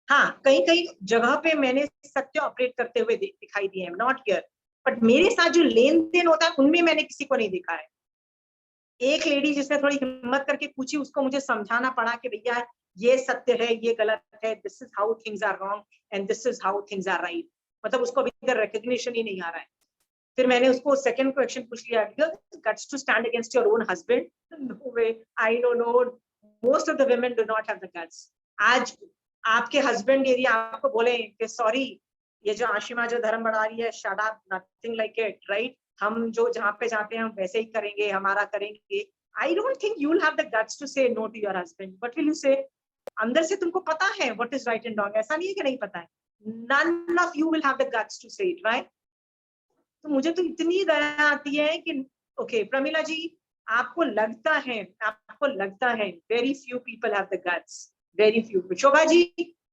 हाँ, कई कई जगह पे मैंने सत्य ऑपरेट करते हुए दिखाई दिए हैं, नॉट हियर, बट मेरे साथ जो लेन देन होता है उनमें मैंने किसी को नहीं देखा है। एक लेडी जिसने थोड़ी हिम्मत करके पूछी, उसको मुझे समझाना पड़ा कि भैया ये सत्य है, ये गलत है, this is how things are wrong and this is how things are right. मतलब उसको अभी इधर रिकॉग्निशन ही नहीं आ रहा है। फिर मैंने उसको सेकंड क्वेश्चन पूछ लिया, guts to stand against your own husband? No way, I don't know, most of the women do not have the guts. आज आपके हस्बैंड यदि आपको बोले कि सॉरी, ये जो आशिमा जो धर्म बढ़ा रही है, shut up, nothing like it, right, हम जो जहाँ पे जाते हैं हम वैसे ही करेंगे, हमारा करेंगे, I don't think you will have the guts to say no to your husband. What will you say? अंदर से तुमको पता है what is right and wrong, ऐसा नहीं है कि नहीं पता है। None of you will have the guts to say it, right? तो मुझे तो इतनी दया आती है कि ओके प्रमिला जी, आपको लगता है very few people have the guts, very few. Shobha ji,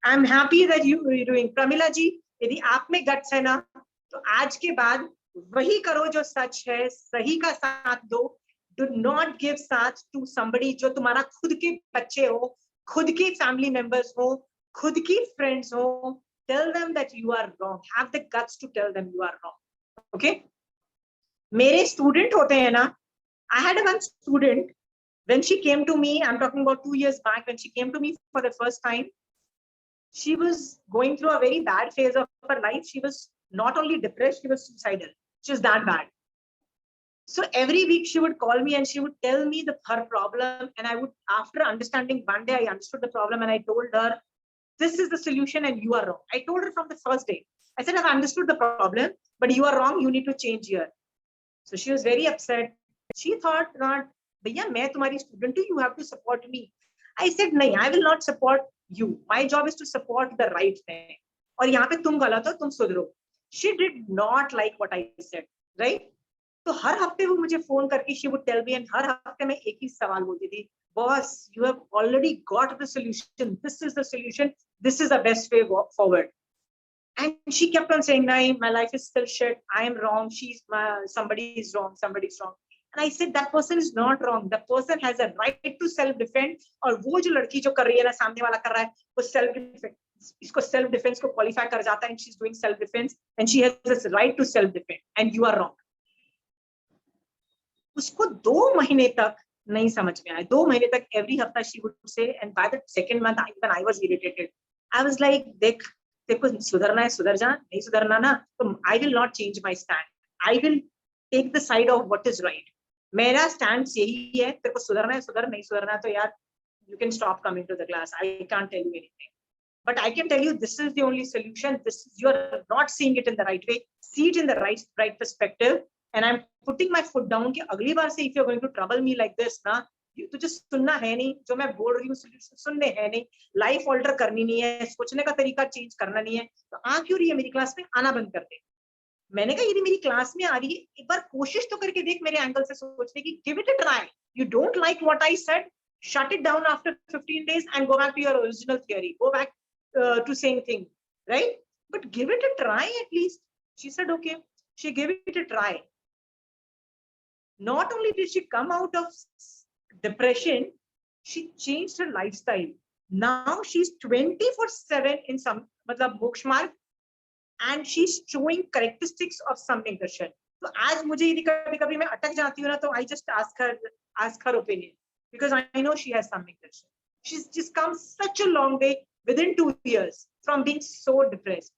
I am happy that you are doing. Pramila ji, यदि आप में गट्स है ना तो आज के बाद वही करो जो सच है, सही का साथ दो। डू नॉट गिव साथ टू समबडी जो तुम्हारा खुद के बच्चे हो, खुद के फैमिली मेंबर्स हो, खुद की फ्रेंड्स हो, tell them that you are wrong. Have the guts to tell them you are wrong. Okay? मेरे student होते हैं ना, I had one student, when she came to me, I'm talking about 2 years back, when she came to me for the first time, she was going through a very bad phase of her life. She was not only depressed, she was suicidal. She was that bad. So every week she would call me and she would tell me her problem, and I would, after understanding, one day I understood the problem and I told her, this is the solution and you are wrong. I told her from the first day. I said, I've understood the problem, but you are wrong, you need to change here. So she was very upset. She thought that, Bhaiya, main tumhari student hu, you have to support me. I said, nahi, I will not support you. My job is to support the right thing. और यहाँ पे तुम गलत हो, तुम सुधरो. She did not like what I said, right? तो हर हफ्ते वो मुझे फोन करके she would tell me, and हर हफ्ते मैं एक ही सवाल बोलती थी, boss, you have already got the solution. This is the solution. This is the best way forward. And she kept on saying, no, my life is still shit. I am wrong. Somebody is wrong. Somebody is wrong. And I said, that person is not wrong. The person has a right to self-defend. और वो जो लड़की जो कर रही है ना, सामने वाला कर रहा है, वो self-defense, इसको self-defense को qualify कर जाता है, and she's doing self-defense, and she has this right to self-defend, and you are wrong. उसको 2 महीने तक नहीं समझ में आया. 2 महीने तक every हफ्ता she would say, and by the second month, even I was irritated. I was like, देखो सुधरना है सुधर जा, नहीं सुधरना ना, तो I will not change my stand. I will take the side of what is right. मेरा stand यही है, तेरे को सुधरना है सुधर, नहीं सुधरना है तो यार, you can stop coming to the class. I can't tell you anything. But I can tell you this is the only solution. You are not seeing it in the right way. See it in the right perspective. And I'm putting my foot down कि अगली बार से if you're going to trouble me like this ना, तुझे सुनना है नहीं, जो मैं बोल रही हूँ solution सुनने है नहीं, लाइफ ऑल्टर करनी नहीं है, सोचने का तरीका चेंज करना नहीं है, तो आ क्यों रही है मेरी क्लास में, आना बंद कर दे. मैंने कहा यदि मेरी क्लास में आ रही है, एक बार कोशिश तो करके देख मेरे एंगल से सोचने की. Give it a try. You don't like what I said, shut it down after 15 days and go back to your original theory, go back to same thing, right? But give it a try at least. She said okay. She gave it a try. Not only did she come out of depression, she changed her lifestyle. Now she's 24/7 in some matlab moksha marg, and she's showing characteristics of Samyak Darshan. तो आज मुझे यदि कभी-कभी मैं अटक जाती हूँ ना, तो I just ask her opinion, because I know she has Samyak Darshan. She's just come such a long way within 2 years from being so depressed.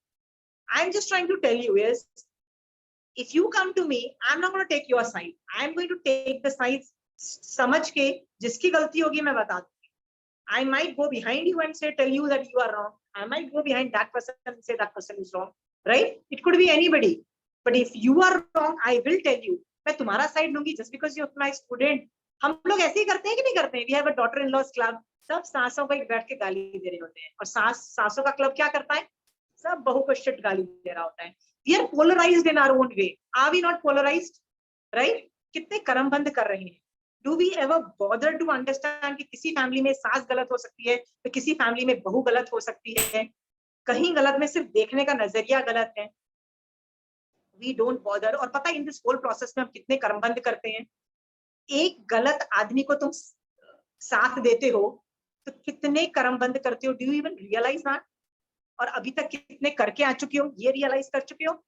I'm just trying to tell you is, if you come to me, I'm not going to take your side. I'm going to take the sides समझ के, जिसकी गलती होगी मैं बता दूंगी. I might go behind you and tell you that you are wrong. I might go behind that person and say that person is wrong, right? It could be anybody. But if you are wrong, I will tell you. मैं तुम्हारा side लूंगी just because you're my student. हम लोग ऐसे ही करते हैं कि नहीं करते हैं? We have a daughter-in-law's club. सब सासों को एक बैठ के गाली दे रहे होते हैं, और सासों का क्लब क्या करता है? सब बहू को शिट गाली दे रहा होता है. We are polarized in our own way. Are we not polarized? Right? कितने कर्म बंद कर रहे हैं. Do we ever bother to understand कि किसी फैमिली में सास गलत हो सकती है, तो किसी फैमिली में बहू गलत हो सकती है, कहीं गलत में सिर्फ देखने का नजरिया गलत है. We don't bother. और पता है in this whole process में हम कितने कर्म बंद करते हैं. एक गलत आदमी को तुम साथ देते हो तो कितने कर्म बंद करते हो. Do you even realize that? और अभी तक कितने करके आ चुके हो, ये रियलाइज कर चुके हो.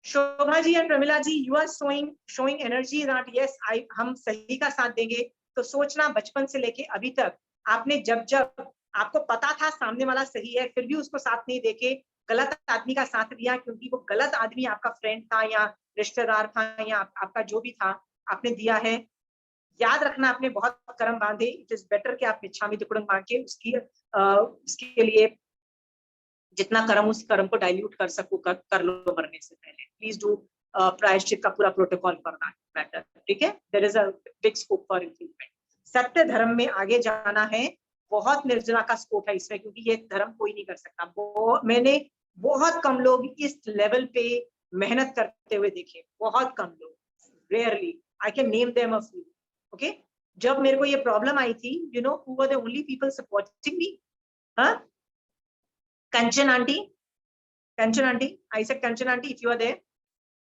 Shobha ji and Pramila ji, you are showing energy that yes, हम सही का साथ देंगे. तो सोचना, बचपन से लेके अभी तक आपने जब आपको पता था सामने वाला सही है, फिर भी उसको साथ नहीं देके गलत आदमी का साथ दिया, क्योंकि वो गलत आदमी आपका फ्रेंड था या रिश्तेदार था या आपका जो भी था, आपने दिया है. याद रखना, आपने बहुत कर्म बांधे. इट इज बेटर कि आप मिच्छामि दुक्कड़म मांग के उसके लिए जितना कर्म, उस कर्म को डाइल्यूट कर सको कर लो मरने से पहले. प्लीज डू प्रायश्चित का पूरा प्रोटोकॉल फॉर दैट मैटर. ठीक है? There is a big scope for improvement. सत्य धर्म में आगे जाना है, बहुत निर्जला का स्कोप है इसमें, क्योंकि ये धर्म कोई नहीं कर सकता. मैंने बहुत कम लोग इस लेवल पे मेहनत करते हुए देखे, बहुत कम लोग, rarely. I can name them a few. Okay, जब मेरे को ये प्रॉब्लम आई थी, you know who were the only people supporting me? Kanchan auntie, I said Kanchan auntie, if you are there.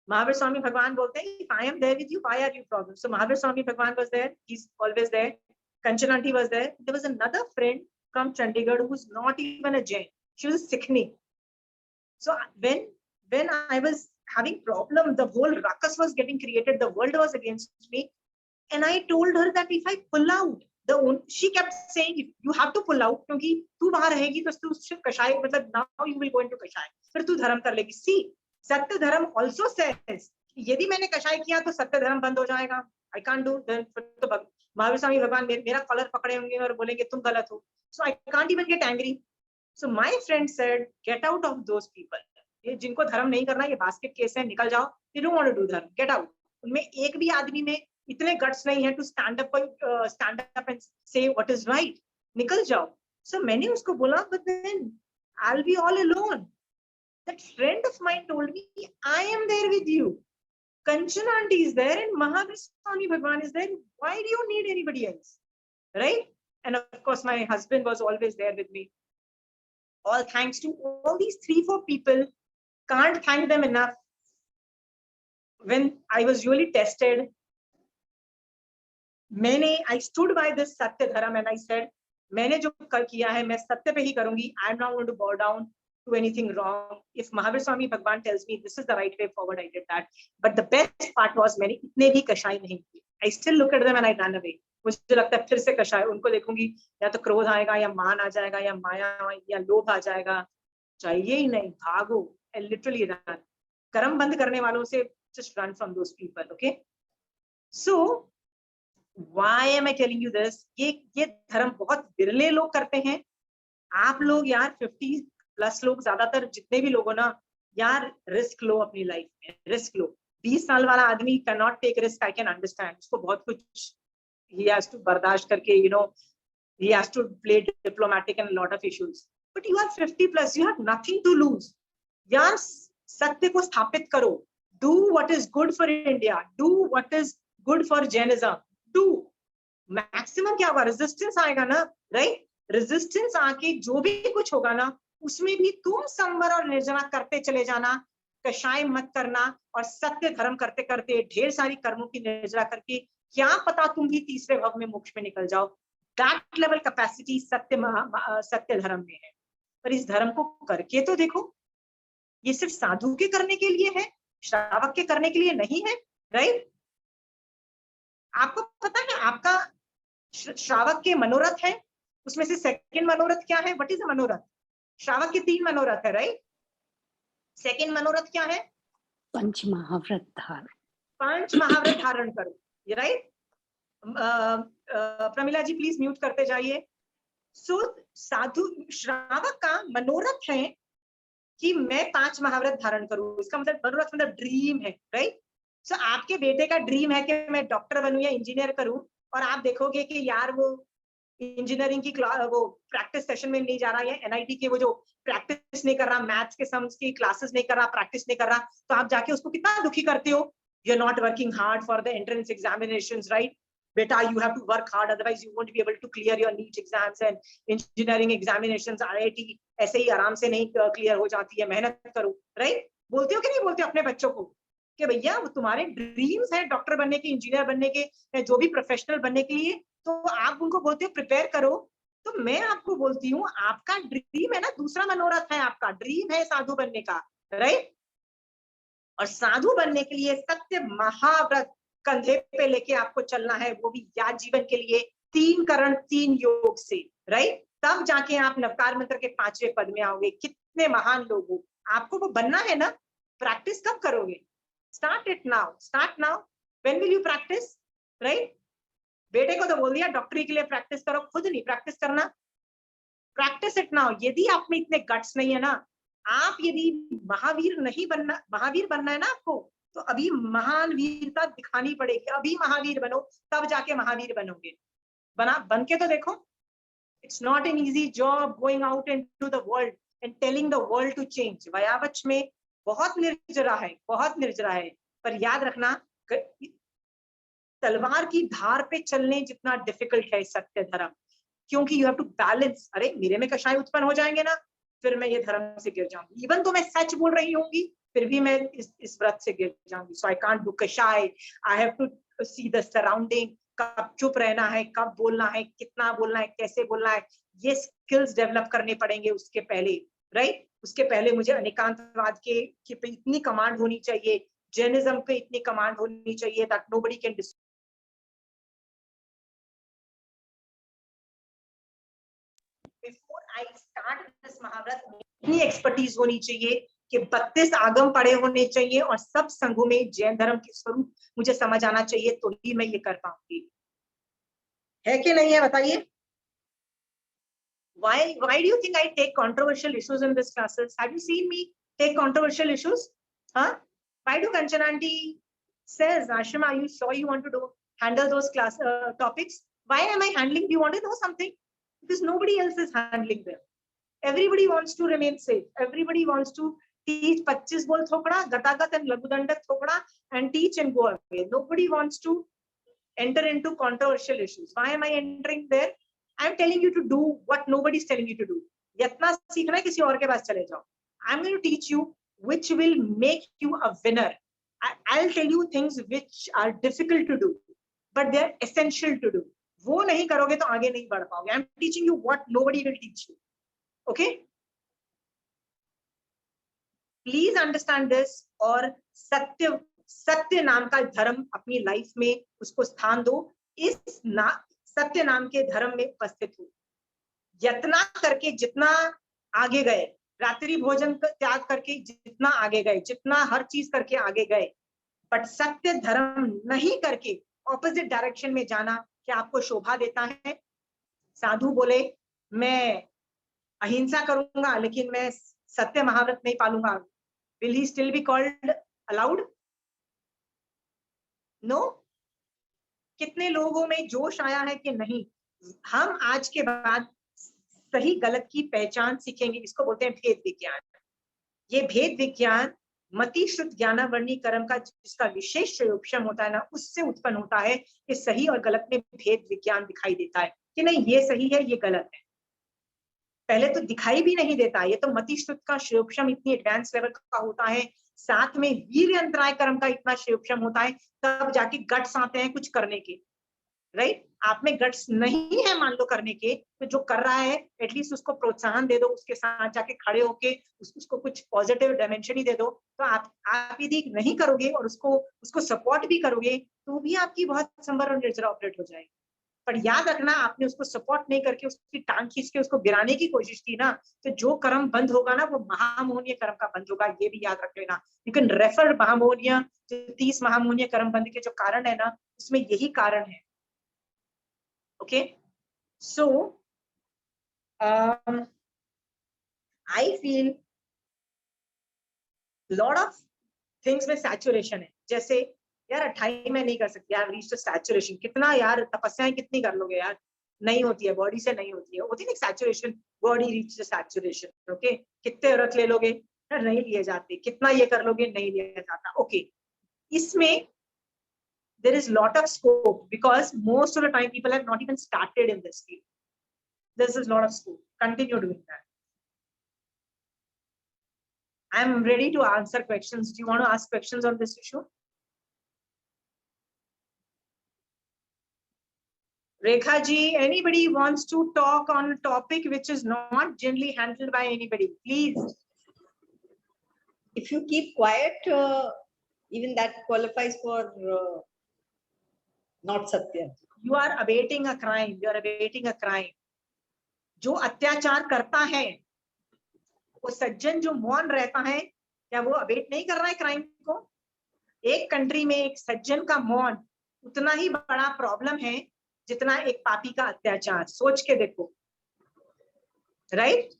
Mahavir Swami Bhagwan बोलते हैं, if I am there with you, why are you problem? So Mahavir Swami Bhagwan was there, he's always there. Kanchan auntie was there. There was another friend from Chandigarh who's not even a Jain. She was sickening. So when I was having problem, the whole ruckus was getting created, the world was against me, and I told her that if I pull out, she kept saying you have to pull out, क्योंकि तू वहां रहेगी तो तू कषाय, मतलब now you will go into कषाय, फिर तू धर्म कर लेगी. See, सत्य धर्म also says यदि मैंने कषाय किया तो सत्य धर्म बंद हो जाएगा. I can't do then. तो महावीर स्वामी भगवान मेरा कॉलर पकड़े होंगे और बोलेंगे तुम गलत हो. So I can't even get angry. So my friend said, get out of those people. ये जिनको धर्म नहीं करना, ये बास्केट केस है, निकल जाओ. You don't want to do धर्म, get out. उनमें एक भी आदमी में इतने गट्स नहीं है to stand up and say what is right. निकल जाओ. So मैंने उसको बोला, but then I'll be all alone. That friend of mine told me, I am there with you. Kanchan auntie is there and Mahavir Swami Bhagwan is there. Why do you need anybody else? Right? And of course, my husband was always there with me. All thanks to all these 3-4 people. Can't thank them enough. When I was really tested, I stood by this Satya Dharam and I said, मैंने जो किया है मैं सत्य पे ही करूंगी. I am not going to bow down to anything wrong. If Mahavir Swami Bhagwan tells me this is the right way forward, I did that. But the best part was मैंने इतने भी कषाय नहीं किए. I still look at them and I ran away. मुझे लगता है फिर से कषाय, उनको देखूंगी या तो क्रोध आएगा या मान आ जाएगा या माया या लोभ आ जाएगा. चाहिए ही नहीं, भागो. I literally ran. कर्म बंद करने वालों से just run from those people. Okay. So why am I telling you this? ये धर्म बहुत बिरले लोग करते हैं. आप लोग यार 50+ लोग, ज्यादातर जितने भी लोग हो ना यार, रिस्क लो अपनी लाइफ में, रिस्क लो. 20 साल वाला आदमी cannot take risk. I can understand. उसको बहुत कुछ he has to बर्दाश्त करके, he has to play diplomatic and a lot of issues. But you are 50+, you have nothing to lose. यार सत्य को स्थापित करो. Do what is good for India. Do what is good for Jainism. Do. Maximum क्या होगा? Resistance आएगा ना, right? Resistance आके जो भी कुछ होगा ना, उसमें भी तुम संवर और निर्जना करते चले जाना. कषाय मत करना और सत्य धर्म करते करते ढेर सारी कर्मों की निर्जरा करके क्या पता तुम भी तीसरे भाव में मोक्ष में निकल जाओ. That level capacity सत्य धर्म में है. पर इस धर्म को करके तो देखो. ये सिर्फ साधु के करने के लिए है, श्रावक के करने के लिए नहीं है, राइट? आपको पता है आपका श्रावक के मनोरथ है, उसमें से सेकंड मनोरथ क्या है? व्हाट इज द मनोरथ? श्रावक के 3 मनोरथ है, राइट? सेकंड मनोरथ क्या है? पंच महाव्रत धारण. 5 महाव्रत धारण करो, ये right? Pramila ji please mute करते जाइए. सो साधु श्रावक का मनोरथ है कि मैं 5 महाव्रत धारण करूं. इसका मतलब मनोरथ मतलब ड्रीम है, राइट? सो आपके बेटे का ड्रीम है कि मैं डॉक्टर बनूं या इंजीनियर करूं, और आप देखोगे कि यार वो इंजीनियरिंग की वो प्रैक्टिस सेशन में नहीं जा रहा, या एनआईटी के वो जो प्रैक्टिस नहीं कर रहा, मैथ्स के सम्स की क्लासेस नहीं कर रहा, प्रैक्टिस नहीं कर रहा, तो आप जाके उसको कितना दुखी करते हो. You are not working hard for the entrance examinations, right? बेटा you have to work hard, otherwise you won't be able to clear your NEET exams and engineering examinations. IIT ऐसे ही आराम से नहीं क्लियर हो जाती है, मेहनत करो, राइट? बोलते हो कि नहीं बोलते अपने बच्चों को कि भैया वो तुम्हारे ड्रीम्स हैं डॉक्टर बनने के, इंजीनियर बनने के, जो भी प्रोफेशनल बनने के लिए, तो आप उनको बोलते हो प्रिपेयर करो. तो मैं आपको बोलती हूँ आपका ड्रीम है ना, दूसरा मनोरथ है, आपका ड्रीम है साधु बनने का, राइट? और साधु बनने के लिए सत्य महाव्रत कंधे पे लेके आपको चलना है, वो भी याद जीवन के लिए 3 करण 3 योग से, राइट? तब जाके आप नवकार मंत्र के 5वें पद में आओगे. कितने महान लोग हो, आपको वो बनना है ना. प्रैक्टिस कब करोगे? Start it now, start now. When will you practice, right? बेटे को तो बोल दिया डॉक्टरी के लिए प्रैक्टिस करो, खुद नहीं प्रैक्टिस करना. Practice it now. यदि आप में इतने गट्स नहीं है ना, आप यदि महावीर नहीं बनना, महावीर बनना है ना आपको, तो अभी महान वीरता दिखानी पड़ेगी. अभी महावीर बनो, तब जाके महावीर बनोगे. बन के तो देखो. It's not an easy job going out into the world and telling the world to change. वयावच में बहुत निर्जरा है, बहुत निर्जरा है. पर याद रखना, तलवार की धार पे चलने जितना डिफिकल्ट है सत्य धर्म, क्योंकि यू हैव टू बैलेंस. अरे मेरे में कषाय उत्पन्न हो जाएंगे ना, फिर मैं ये धर्म से गिर जाऊंगी. इवन तो मैं सच बोल रही होंगी, फिर भी मैं इस व्रत से गिर जाऊंगी. सो आई कांट डू कषाय. I have to see the surrounding. कब चुप रहना है, कब बोलना है, कितना बोलना है, कैसे बोलना है, ये स्किल्स डेवलप करने पड़ेंगे उसके पहले, राइट? उसके पहले मुझे अनेकांतवाद के पे इतनी कमांड होनी चाहिए, जैनिज्म पे इतनी कमांड होनी चाहिए that nobody can before I start this महाव्रत इतनी एक्सपर्टीज होनी चाहिए कि 32 आगम पढ़े होने चाहिए और सब संघों में जैन धर्म के स्वरूप मुझे समझ आना चाहिए, तो ही मैं ये कर पाऊंगी। है कि नहीं है बताइए? Why do you think I take controversial issues in this classes? Have you seen me take controversial issues? Huh? Why do Kanchana aunty says, Ashima, are you sure you want to handle those class topics? Why am I handling? Do you want to know something? Because nobody else is handling them. Everybody wants to remain safe. Everybody wants to teach 25 bol thokda, gatagat and lagudandak thokda and teach and go away. Nobody wants to enter into controversial issues. Why am I entering there? I'm telling you to do what nobody is telling you to do. जितना सीखना है किसी और के पास चले जाओ. I'm going to teach you which will make you a winner. I'll tell you things which are difficult to do, but they're essential to do. वो नहीं करोगे तो आगे नहीं बढ़ पाओगे. I'm teaching you what nobody will teach you. Okay? Please understand this. और सत्य नाम का धर्म अपनी लाइफ में उसको स्थान दो. इस सत्य नाम के धर्म में उपस्थित हो. यत्ना करके जितना आगे गए, रात्रि भोजन त्याग करके जितना आगे गए, जितना हर चीज करके आगे गए, बट सत्य धर्म नहीं करके ऑपोजिट डायरेक्शन में जाना क्या आपको शोभा देता है? साधु बोले मैं अहिंसा करूंगा लेकिन मैं सत्य महाव्रत नहीं पालूंगा. Will he still be called allowed? No. कितने लोगों में जोश आया है कि नहीं, हम आज के बाद सही गलत की पहचान सीखेंगे. इसको बोलते हैं भेद विज्ञान. ये भेद विज्ञान मति शुद्ध ज्ञानावर्णी कर्म का जिसका विशेष प्रयोगक्षम होता है ना, उससे उत्पन्न होता है कि सही और गलत में भेद विज्ञान दिखाई देता है कि नहीं ये सही है ये गलत है. पहले तो दिखाई भी नहीं देता. ये तो मति शुद्ध का प्रयोगक्षम इतनी एडवांस लेवल का होता है, साथ में वीर्य अंतराय कर्म का इतना प्रयोगक्षम होता है, तब जाके गट्स आते हैं कुछ करने के. राइट? आप में गट्स नहीं है मान लो करने के, तो जो कर रहा है एटलीस्ट उसको प्रोत्साहन दे दो, उसके साथ जाके खड़े होके उसको कुछ पॉजिटिव डायमेंशन ही दे दो. तो आप यदि नहीं करोगे और उसको सपोर्ट भी करोगे तो भी आपकी बहुत संबर और निर्जरा ऑपरेट हो जाएगी. पर याद रखना, आपने उसको सपोर्ट नहीं करके उसकी टांग खींच के उसको गिराने की कोशिश की ना, तो जो कर्म बंद होगा ना वो महामोहनीय कर्म का बंद होगा. ये भी याद रख लेना. यू कैन रेफर महामोहनीय 30 महामोहनीय कर्म बंद के जो कारण है ना, उसमें यही कारण है. Okay, so I feel lot of things में saturation है. जैसे यार 28 में नहीं कर सकती, I have reached a saturation. कितना यार तपस्याएं कितनी कर लोगे यार, नहीं होती है, बॉडी से नहीं होती है. होती है saturation, body reaches saturation. Okay, कितने व्रत ले लोगे, नहीं लिए जाते. कितना ये कर लोगे, नहीं लिया जाता. Okay, इसमें there is lot of scope because most of the time people have not even started in this field. This is lot of scope. Continue doing that. I am ready to answer questions. Do you want to ask questions on this issue? Rekha ji, anybody wants to talk on a topic which is not generally handled by anybody, please. If you keep quiet, even that qualifies for not satya. You are abating a crime. You are abating a crime. जो अत्याचार करता है वो सज्जन जो मौन रहता है, क्या वो अबेट नहीं कर रहा है क्राइम को? एक कंट्री में एक सज्जन का मौन उतना ही बड़ा प्रॉब्लम है जितना एक पापी का अत्याचार. सोच के देखो. राइट?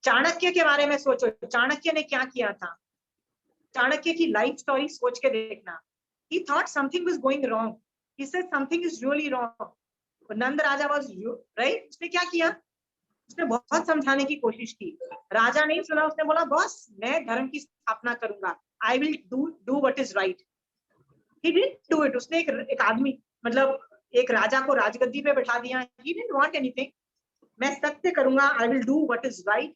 चाणक्य के बारे में सोचो. चाणक्य ने क्या किया था? चाणक्य की लाइफ स्टोरी सोच के देखना. He thought something was going wrong. He said something is really wrong. Nand Raja was right. उसने क्या किया? उसने बहुत समझाने की कोशिश की. राजा नहीं सुना. उसने बोला बॉस मैं धर्म की स्थापना करूंगा. I will do what is right. He didn't do it. उसने एक आदमी मतलब एक राजा को राजगद्दी पे बैठा दिया. He didn't want anything. मैं सत्य करूंगा. I will do what is right.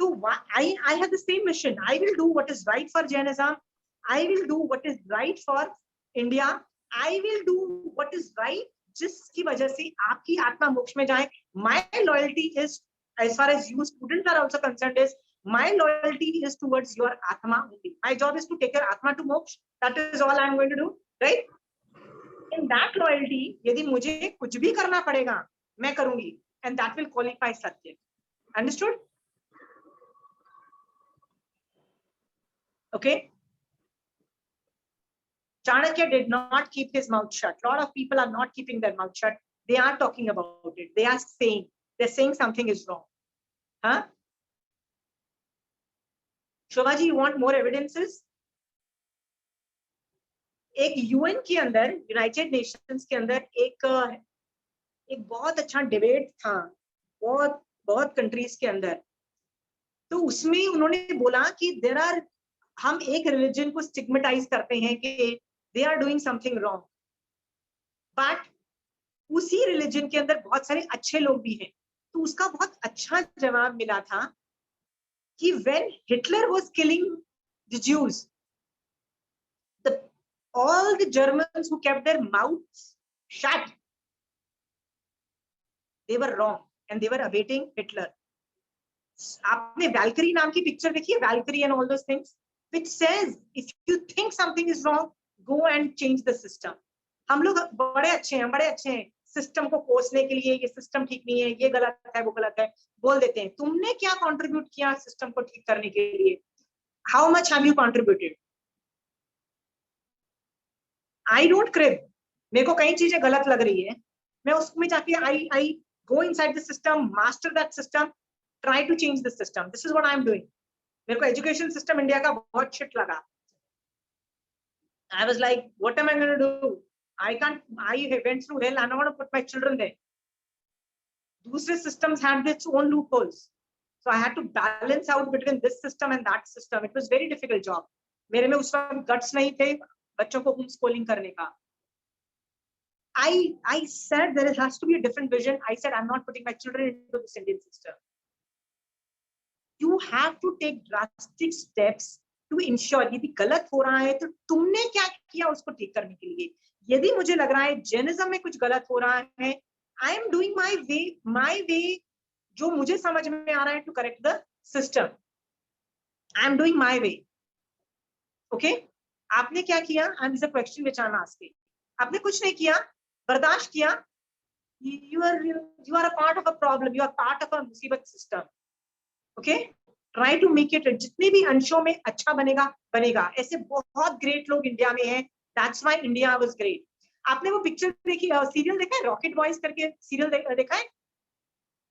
I have the same mission. I will do what is right for Jainism. I will do what is right for India. I will do what is right जिसकी वजह से आपकी आत्मा मोक्ष में जाए. My loyalty is as far as you students are also concerned, is my loyalty is towards your Atma only. My job is to take your Atma to moksha. That is all I am going to do, right? In that loyalty, यदि मुझे कुछ भी करना पड़ेगा, मैं करूंगी, and that will qualify Satya. Understood? Okay. Chanakya did not keep his mouth shut. A lot of people are not keeping their mouth shut. They are talking about it. They are saying, they're saying something is wrong. Huh? Shobha ji, you want more evidences? एक UN के अंदर, United Nations के अंदर एक बहुत अच्छा debate था, बहुत कंट्रीज के अंदर. तो उसमें उन्होंने बोला कि हम एक रिलीजन को स्टिग्मेटाइज करते हैं कि they are doing something wrong, but उसी रिलीजन के अंदर बहुत सारे अच्छे लोग भी हैं. तो उसका बहुत अच्छा जवाब मिला था कि when Hitler was killing the Jews, all the Germans who kept their mouths shut, they were wrong and they were awaiting Hitler. आपने Valkyrie नाम की पिक्चर देखी है, Valkyrie and all those things, which says if you think something is wrong, go and change the system. हम लोग बड़े अच्छे हैं सिस्टम को कोसने के लिए, ये सिस्टम ठीक नहीं है, ये गलत है, वो गलत है, बोल देते हैं. तुमने क्या कंट्रीब्यूट किया सिस्टम को ठीक करने के लिए? How much have you contributed? I don't crib. मेरे को कई चीजें गलत लग रही है, मैं उसमें जाके I go inside the system, master that system, try to change the system. This is what I am doing. मेरे को एजुकेशन सिस्टम इंडिया का बहुत शिट लगा. I was like, what am I going to do? I went through hell. I don't want to put my children there. दूसरे systems had its own loopholes, so I had to balance out between this system and that system. It was very difficult job. मेरे में उस वक्त guts नहीं थे बच्चों को home schooling करने का. I said there has to be a different vision. I said I'm not putting my children into this Indian system. You have to take drastic steps to ensure यदि गलत हो रहा है तो तुमने क्या किया उसको ठीक करने के लिए. यदि मुझे लग रहा है जैनिज्म में कुछ गलत हो रहा है, I am doing my way जो मुझे समझ में आ रहा है to correct the system. I am doing my way. Okay? आपने क्या किया? And this is a question which I'm asking. आपने कुछ नहीं किया, बर्दाश्त किया. You are a part of a problem. You are part of a मुसीबत system. Okay? Try to make it. जितने भी अंशों में अच्छा बनेगा. ऐसे बहुत great लोग इंडिया में हैं. That's why India was great. आपने वो पिक्चर देखी, सीरियल देखा है, रॉकेट बॉयज करके सीरियल देखा है?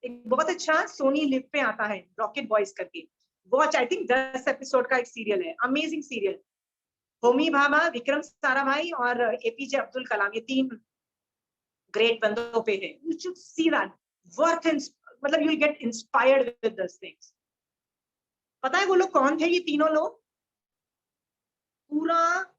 एक बहुत अच्छा सोनी लिव पे आता है, रॉकेट बॉयज करके. वॉच, आई थिंक 10 एपिसोड का एक सीरियल है, अमेजिंग सीरियल. होमी भाभा, विक्रम साराभाई और एपीजे अब्दुल कलाम, ये 3 ग्रेट बंदों पे है. You should see that. Worth in, मतलब you will get inspired with those things. पता है वो लोग कौन थे? ये तीनों लोग पूरा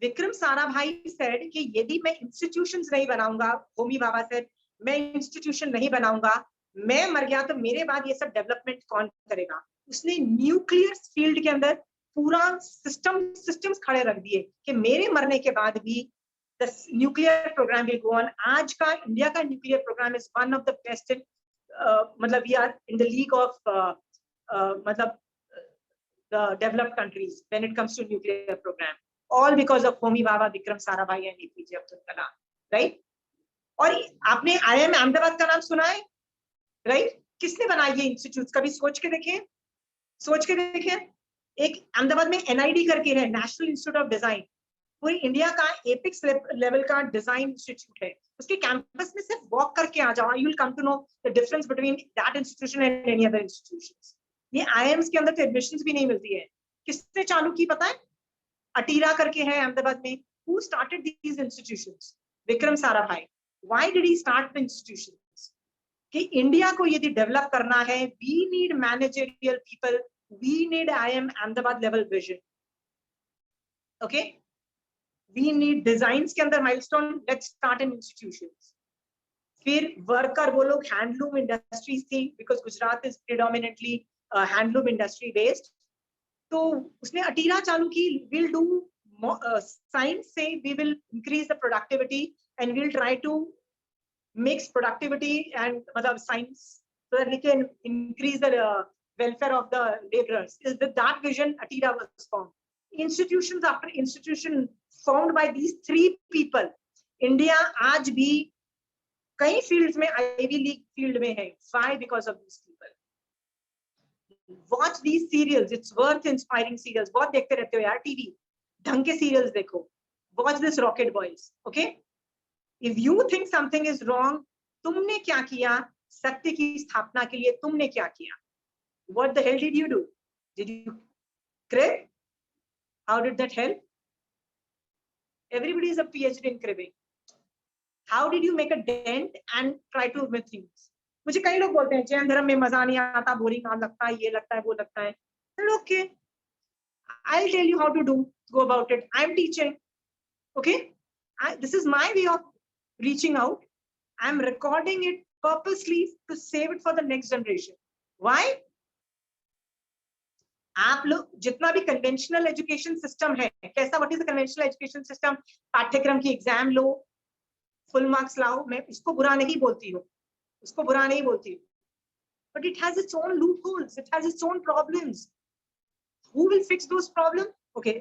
विक्रम साराभाई said कि यदि मैं इंस्टीट्यूशंस नहीं बनाऊंगा, होमी भाभा said मैं इंस्टीट्यूशन नहीं बनाऊंगा, मैं मर गया तो मेरे बाद ये सब डेवलपमेंट कौन करेगा. उसने न्यूक्लियर फील्ड के अंदर पूरा सिस्टम्स खड़े रख दिए कि मेरे मरने के बाद भी the nuclear program will go on. आज का इंडिया का nuclear programme is one of the best in, मतलब we are in the league of मतलब the developed countries when it comes to nuclear program. All because of Homi Bhabha, Vikram Sarabhai and APJ Abdul Kalam, right? और आपने IIM Ahmedabad का नाम सुना है, right? किसने बनाया ये इंस्टीट्यूट? कभी सोच के देखें. एक अहमदाबाद में NID करके है, नेशनल इंस्टीट्यूट ऑफ डिजाइन, पूरी इंडिया का एपिक्स लेवल का डिजाइन इंस्टीट्यूट है. उसके कैंपस में सिर्फ वॉक करके आ जाओ, you will come to know the difference between that institution and any other institutions. ये IIMs के अंदर तो एडमिशंस भी नहीं मिलती है. किसने चालू की पता है? अटीरा करके है अहमदाबाद में. Who started these institutions? Vikram Sarabhai. Why did he start the institutions? कि इंडिया को यदि डेवलप करना है, we need managerial people, we need IIM Ahmedabad level vision. Okay? We need designs के अंदर milestone. Let's start in institutions. फिर वर्कर वो लोग हैंडलूम इंडस्ट्रीज थी, because Gujarat is predominantly handloom industry based. तो उसने अटीरा चालू की. We'll do science से we will increase the productivity and we'll try to mix productivity and मतलब science so that we can increase the welfare of the laborers. Is with that vision ATIRA was formed. Institutions after institution formed by these three people. India आज भी कई fields में Ivy League field में है. Why? Because of these people. Watch these serials. It's worth inspiring serials. बहुत देखते रहते हो यार TV. ढंग के serials देखो. Watch this Rocket Boys. Okay? If you think something is wrong, तुमने क्या किया? सत्य की स्थापना के लिए तुमने क्या किया? What the hell did you do? Did you crib? How did that help? Everybody is a PhD in cribbing. How did you make a dent and try to admit things? मुझे कई लोग बोलते हैं जैन धर्म में मजा नहीं आता, बोरिंग काम लगता है, ये लगता है, वो लगता है. Okay, I'll tell you how to go about it. I'm teaching. Okay, this is my way of reaching out. I'm recording it purposely to save it for the next generation. Why? आप लोग जितना भी conventional education system है, कैसा, what is the conventional education system? पाठ्यक्रम की exam लो, full marks लाओ. मैं इसको बुरा नहीं बोलती हूँ, उसको बुरा नहीं बोलती हूँ, but it has its own loopholes, it has its own problems. Who will fix those problems? Okay,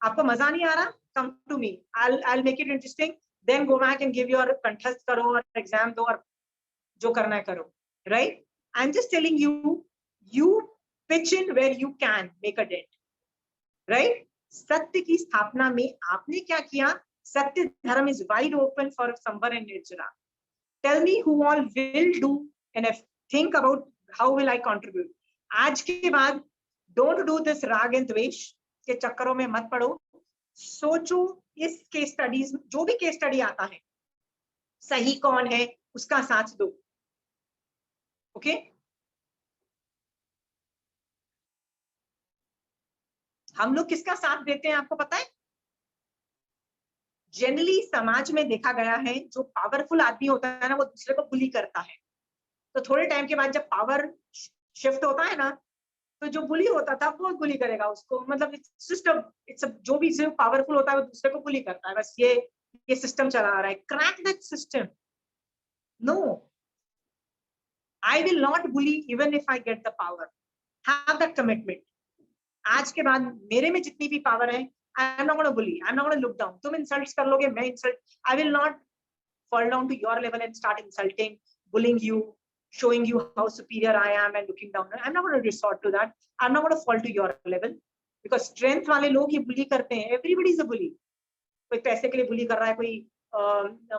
आपको मजा नहीं आ रहा, come to me, I'll make it interesting, then go back and give your कंठस्थ करो और एग्जाम दो और जो करना है करो. Right? I'm just telling you, you pitch in where you can make a dent. Right? सत्य की स्थापना में आपने क्या किया? सत्य धर्म is wide open for Samvar and Nirjara. Tell me who all will do and think about how will I contribute. आज के बाद don't do this राग and द्वेष के चक्करों में मत पड़ो. सोचो इस केस स्टडीज, जो भी केस स्टडी आता है, सही कौन है उसका साथ दो. ओके? हम लोग किसका साथ देते हैं आपको पता है? जनरली समाज में देखा गया है जो पावरफुल आदमी होता है ना, वो दूसरे को बुली करता है. तो थोड़े टाइम के बाद जब पावर शिफ्ट होता है ना, तो जो बुली होता था वो बुली करेगा उसको. मतलब इट्स जो भी पावरफुल होता है वो दूसरे को बुली करता है. बस ये सिस्टम चला आ रहा है. Crack that system. No, I will not bully even if I get the power. Have that commitment. आज के बाद मेरे में जितनी भी पावर है, I am not going to bully. I am not going to look down. तुम insult कर लोगे, मैं insult. I will not fall down to your level and start insulting, bullying you, showing you how superior I am and looking down. I'm not going to resort to that. I'm not going to fall to your level because strength वाले लोग ये bully करते हैं. Everybody is a bully. कोई पैसे के लिए bully कर रहा है, कोई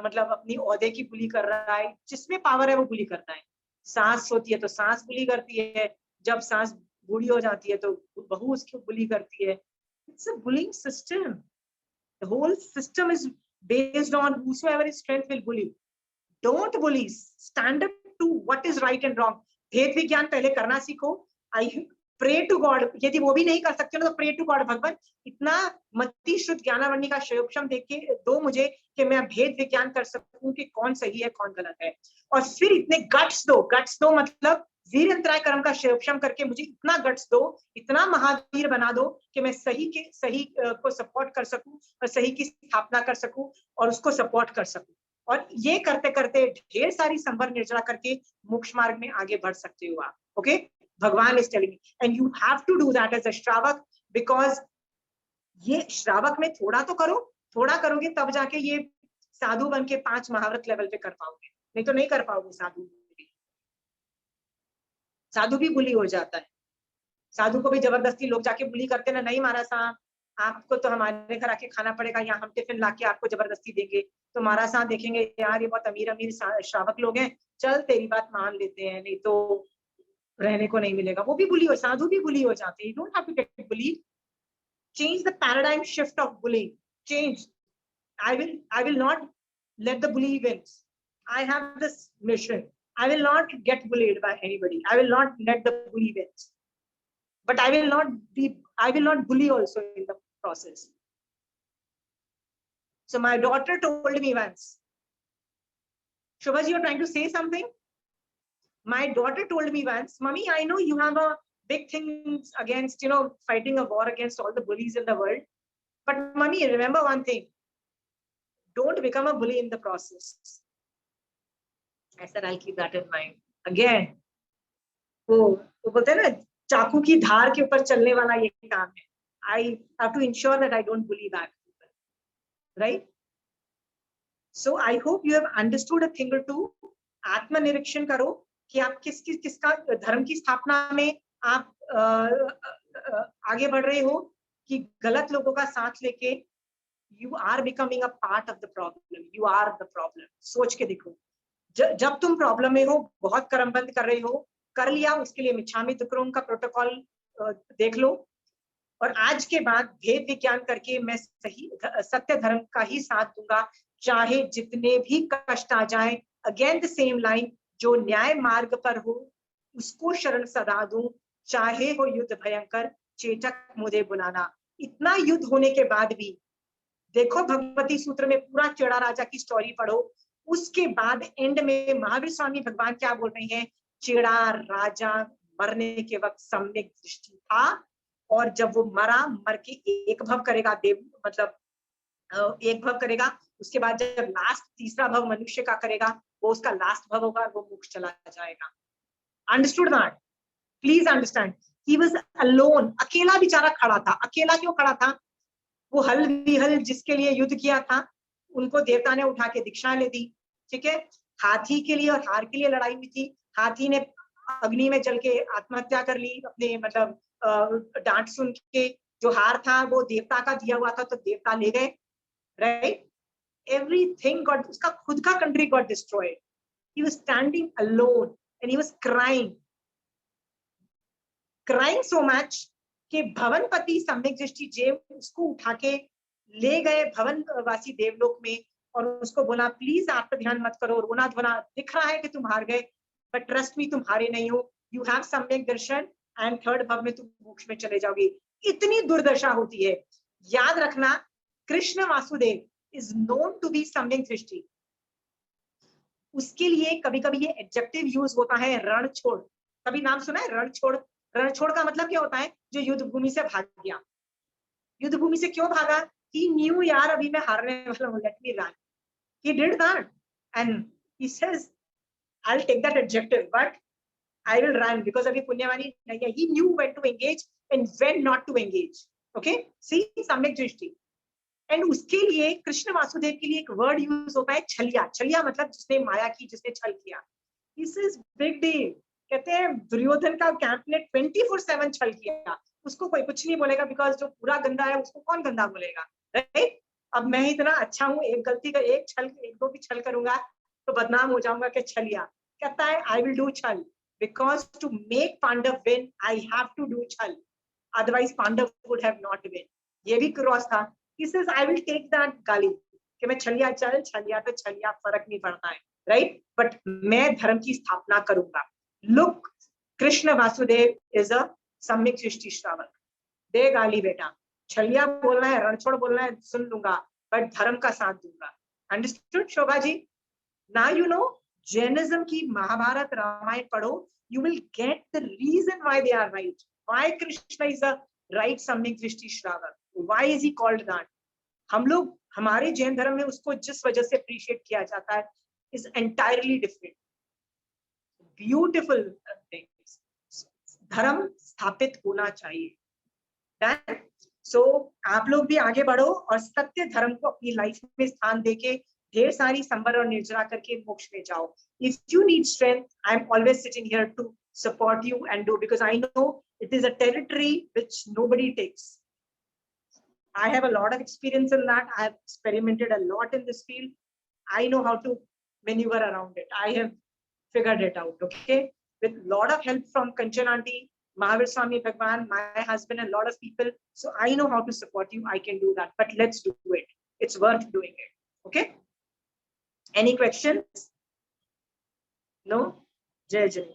मतलब अपनी ओहदे की bully कर रहा है. जिसमें पावर है वो bully करता है. सास होती है तो सास bully करती है. जब सास बूढ़ी हो जाती है तो बहू उसको bully करती है. It's a bullying system. The whole system is based on whosoever is strength will bully. Don't bully. Stand up to what is right and wrong. भेद विज्ञान पहले करना सीखो. I pray to God. यदि वो भी नहीं कर सकते ना तो pray to God. भगवान इतना मति शुद्ध ज्ञानावरणी का शयोपशम देख के दो मुझे कि मैं भेद विज्ञान कर सकूं कि कौन सही है कौन गलत है. और फिर इतने गट्स दो मतलब वीरंतराय कर्म का शयोपशम करके मुझे इतना गट्स दो, इतना महावीर बना दो कि मैं सही को सपोर्ट कर सकूं और सही की स्थापना कर सकूं और उसको सपोर्ट कर सकूं. और ये करते करते ढेर सारी संवर निर्जरा करके मोक्ष मार्ग में आगे बढ़ सकते हो आप. ओके? भगवान is telling and you have to do that as a श्रावक, बिकॉज ये श्रावक में थोड़ा तो करो, थोड़ा करोगे तब जाके ये साधु बन के 5 महाव्रत लेवल पे कर पाओगे, नहीं तो नहीं कर पाओगे. साधु भी बुली हो जाता है. साधु को भी जबरदस्ती लोग जाके बुली करते ना, नहीं महाराज साहब आपको तो हमारे घर आके खाना पड़ेगा, या हम टिफिन लाके आपको जबरदस्ती देंगे. तो महाराज साहब देखेंगे यार ये बहुत अमीर श्रावक लोग हैं, चल तेरी बात मान लेते हैं, नहीं तो रहने को नहीं मिलेगा. वो भी बुली हो, साधु भी बुली हो जाते हैं. You don't have to get bully. Change the paradigm shift of bullying. Change. I will not let the bully wins. I have this mission. I will not get bullied by anybody. I will not let the bully wins. But I will not bully also in the process. So my daughter told me once, Shubhaji, you're trying to say something? My daughter told me once, Mummy, I know you have a big thing against, fighting a war against all the bullies in the world. But Mummy, remember one thing. Don't become a bully in the process. I said, I'll keep that in mind. Again, वो बोलते हैं ना, चाकू की धार के ऊपर चलने वाला ये काम है. I have to ensure that I don't bully back people, right? So I hope you have understood a thing or two. आत्मनिरीक्षण करो कि आप किसका धर्म की स्थापना में आप आगे बढ़ रहे हो, कि गलत लोगों का साथ लेके you are becoming a part of the problem. You are the problem. सोच के देखो, जब तुम प्रॉब्लम में हो, बहुत कर्मबंध कर रहे हो, कर लिया, उसके लिए मिच्छामि दुक्कड़म का प्रोटोकॉल देख लो, और आज के बाद भेद विज्ञान करके मैं सही सत्य धर्म का ही साथ दूंगा, चाहे जितने भी कष्ट आ जाए. अगेन द सेम लाइन, जो न्याय मार्ग पर हो उसको शरण सदा दूं, चाहे हो युद्ध भयंकर, चेतक मुझे बुलाना. इतना युद्ध होने के बाद भी देखो, भगवती सूत्र में पूरा चेड़ा राजा की स्टोरी पढ़ो, उसके बाद एंड में महावीर स्वामी भगवान क्या बोल रहे हैं, चेड़ा राजा मरने के वक्त सम्यक दृष्टि था, और जब वो मर के एक भव करेगा, देव मतलब एक भव करेगा, उसके बाद जब लास्ट तीसरा भव मनुष्य का करेगा, वो उसका लास्ट भव होगा, वो मोक्ष चला जाएगा. Understood that? Please understand. He was alone, अकेला बेचारा खड़ा था. अकेला क्यों खड़ा था? वो हल विहल जिसके लिए युद्ध किया था, उनको देवता ने उठा के दीक्षा ले दी. ठीक है, हाथी के लिए और हार के लिए लड़ाई हुई थी. हाथी ने अग्नि में जल के आत्महत्या कर ली, अपने मतलब डांट सुन के. जो हार था वो देवता का दिया हुआ था, तो देवता ले गए, राइट? एवरीथिंग गॉट, उसका खुद का country got destroyed. He was standing alone and he was crying so much कि भवनपति सम्यक दृष्टि जेव उसको उठा के ले गए भवनवासी देवलोक में, और उसको बोला प्लीज आप पे ध्यान मत करो, रोना धोना, दिख रहा है कि तुम हार गए, बट ट्रस्ट मी, तुम हारे नहीं हो. यू हैव सम्यक दर्शन एंड थर्ड भव में तुम मोक्ष में चले जाओगे. इतनी दुर्दशा होती है. याद रखना, Krishna Vasudev is known to be सम्यक दृष्टि. उसके लिए कभी कभी ये एडजेक्टिव यूज होता है, रण छोड़. कभी नाम सुना है रण छोड़? रण छोड़ का मतलब क्या होता है? जो युद्ध भूमि से भाग गया. युद्ध भूमि से क्यों भागा? ही न्यू, यार अभी मैं हारने वाला हूं, let me run. He did that, and he says, I'll take that adjective, but I will run because अभी पुण्यवानी नहीं है. He knew when to engage and when not to engage. Okay, see, सम्यक दृष्टि. एंड उसके लिए कृष्ण वासुदेव के लिए एक वर्ड यूज होता है, छलिया. छलिया मतलब जिसने माया की, जिसने छल किया. This is big deal. कहते हैं दुर्योधन का कैंप ने 24/7 छल किया, उसको कोई कुछ नहीं बोलेगा, बिकॉज जो पूरा गंदा है उसको कौन गंदा बोलेगा, राइट? अब मैं इतना अच्छा हूँ, एक गलती का एक दो भी छल करूंगा तो बदनाम हो जाऊंगा कि छलिया. कहता है आई विल डू छल, because to make Pandava win I have to do छल, otherwise Pandava would have not win. ये भी क्रॉस था. He says, I will take that गाली कि मैं छलिया चल, छलिया तो छलिया, फर्क नहीं पड़ता है, राइट? बट मैं धर्म की स्थापना करूंगा. Look, Krishna Vasudev is a सम्यक दृष्टि श्रावक. दे गाली बेटा, छलिया बोलना है, रणछोड़ बोलना है, सुन लूंगा, बट धर्म का साथ दूंगा. Understood Shobha ji? Now you know, Jainism की महाभारत रामायण पढ़ो, you will get the reason why they are right, why Krishna is a right सम्यक दृष्टि श्रावक. Why is he called that? हम लोग हमारे जैन धर्म में उसको जिस वजह से अप्रिशिएट किया जाता है is entirely different. Beautiful things. धर्म स्थापित होना चाहिए. So आप लोग भी आगे बढ़ो और सत्य धर्म को अपनी लाइफ में स्थान देके ढेर सारी संवर और निर्जरा करके मोक्ष में जाओ. If you need strength, I'm always sitting here to support you and do, because I know it is a territory which nobody takes. I have a lot of experience in that. I have experimented a lot in this field. I know how to maneuver around it. I have figured it out, okay? With a lot of help from Kanchan Aunty, Mahavir Swami Bhagwan, my husband, and a lot of people. So I know how to support you. I can do that. But let's do it. It's worth doing it, okay? Any questions? No? Jai Jai.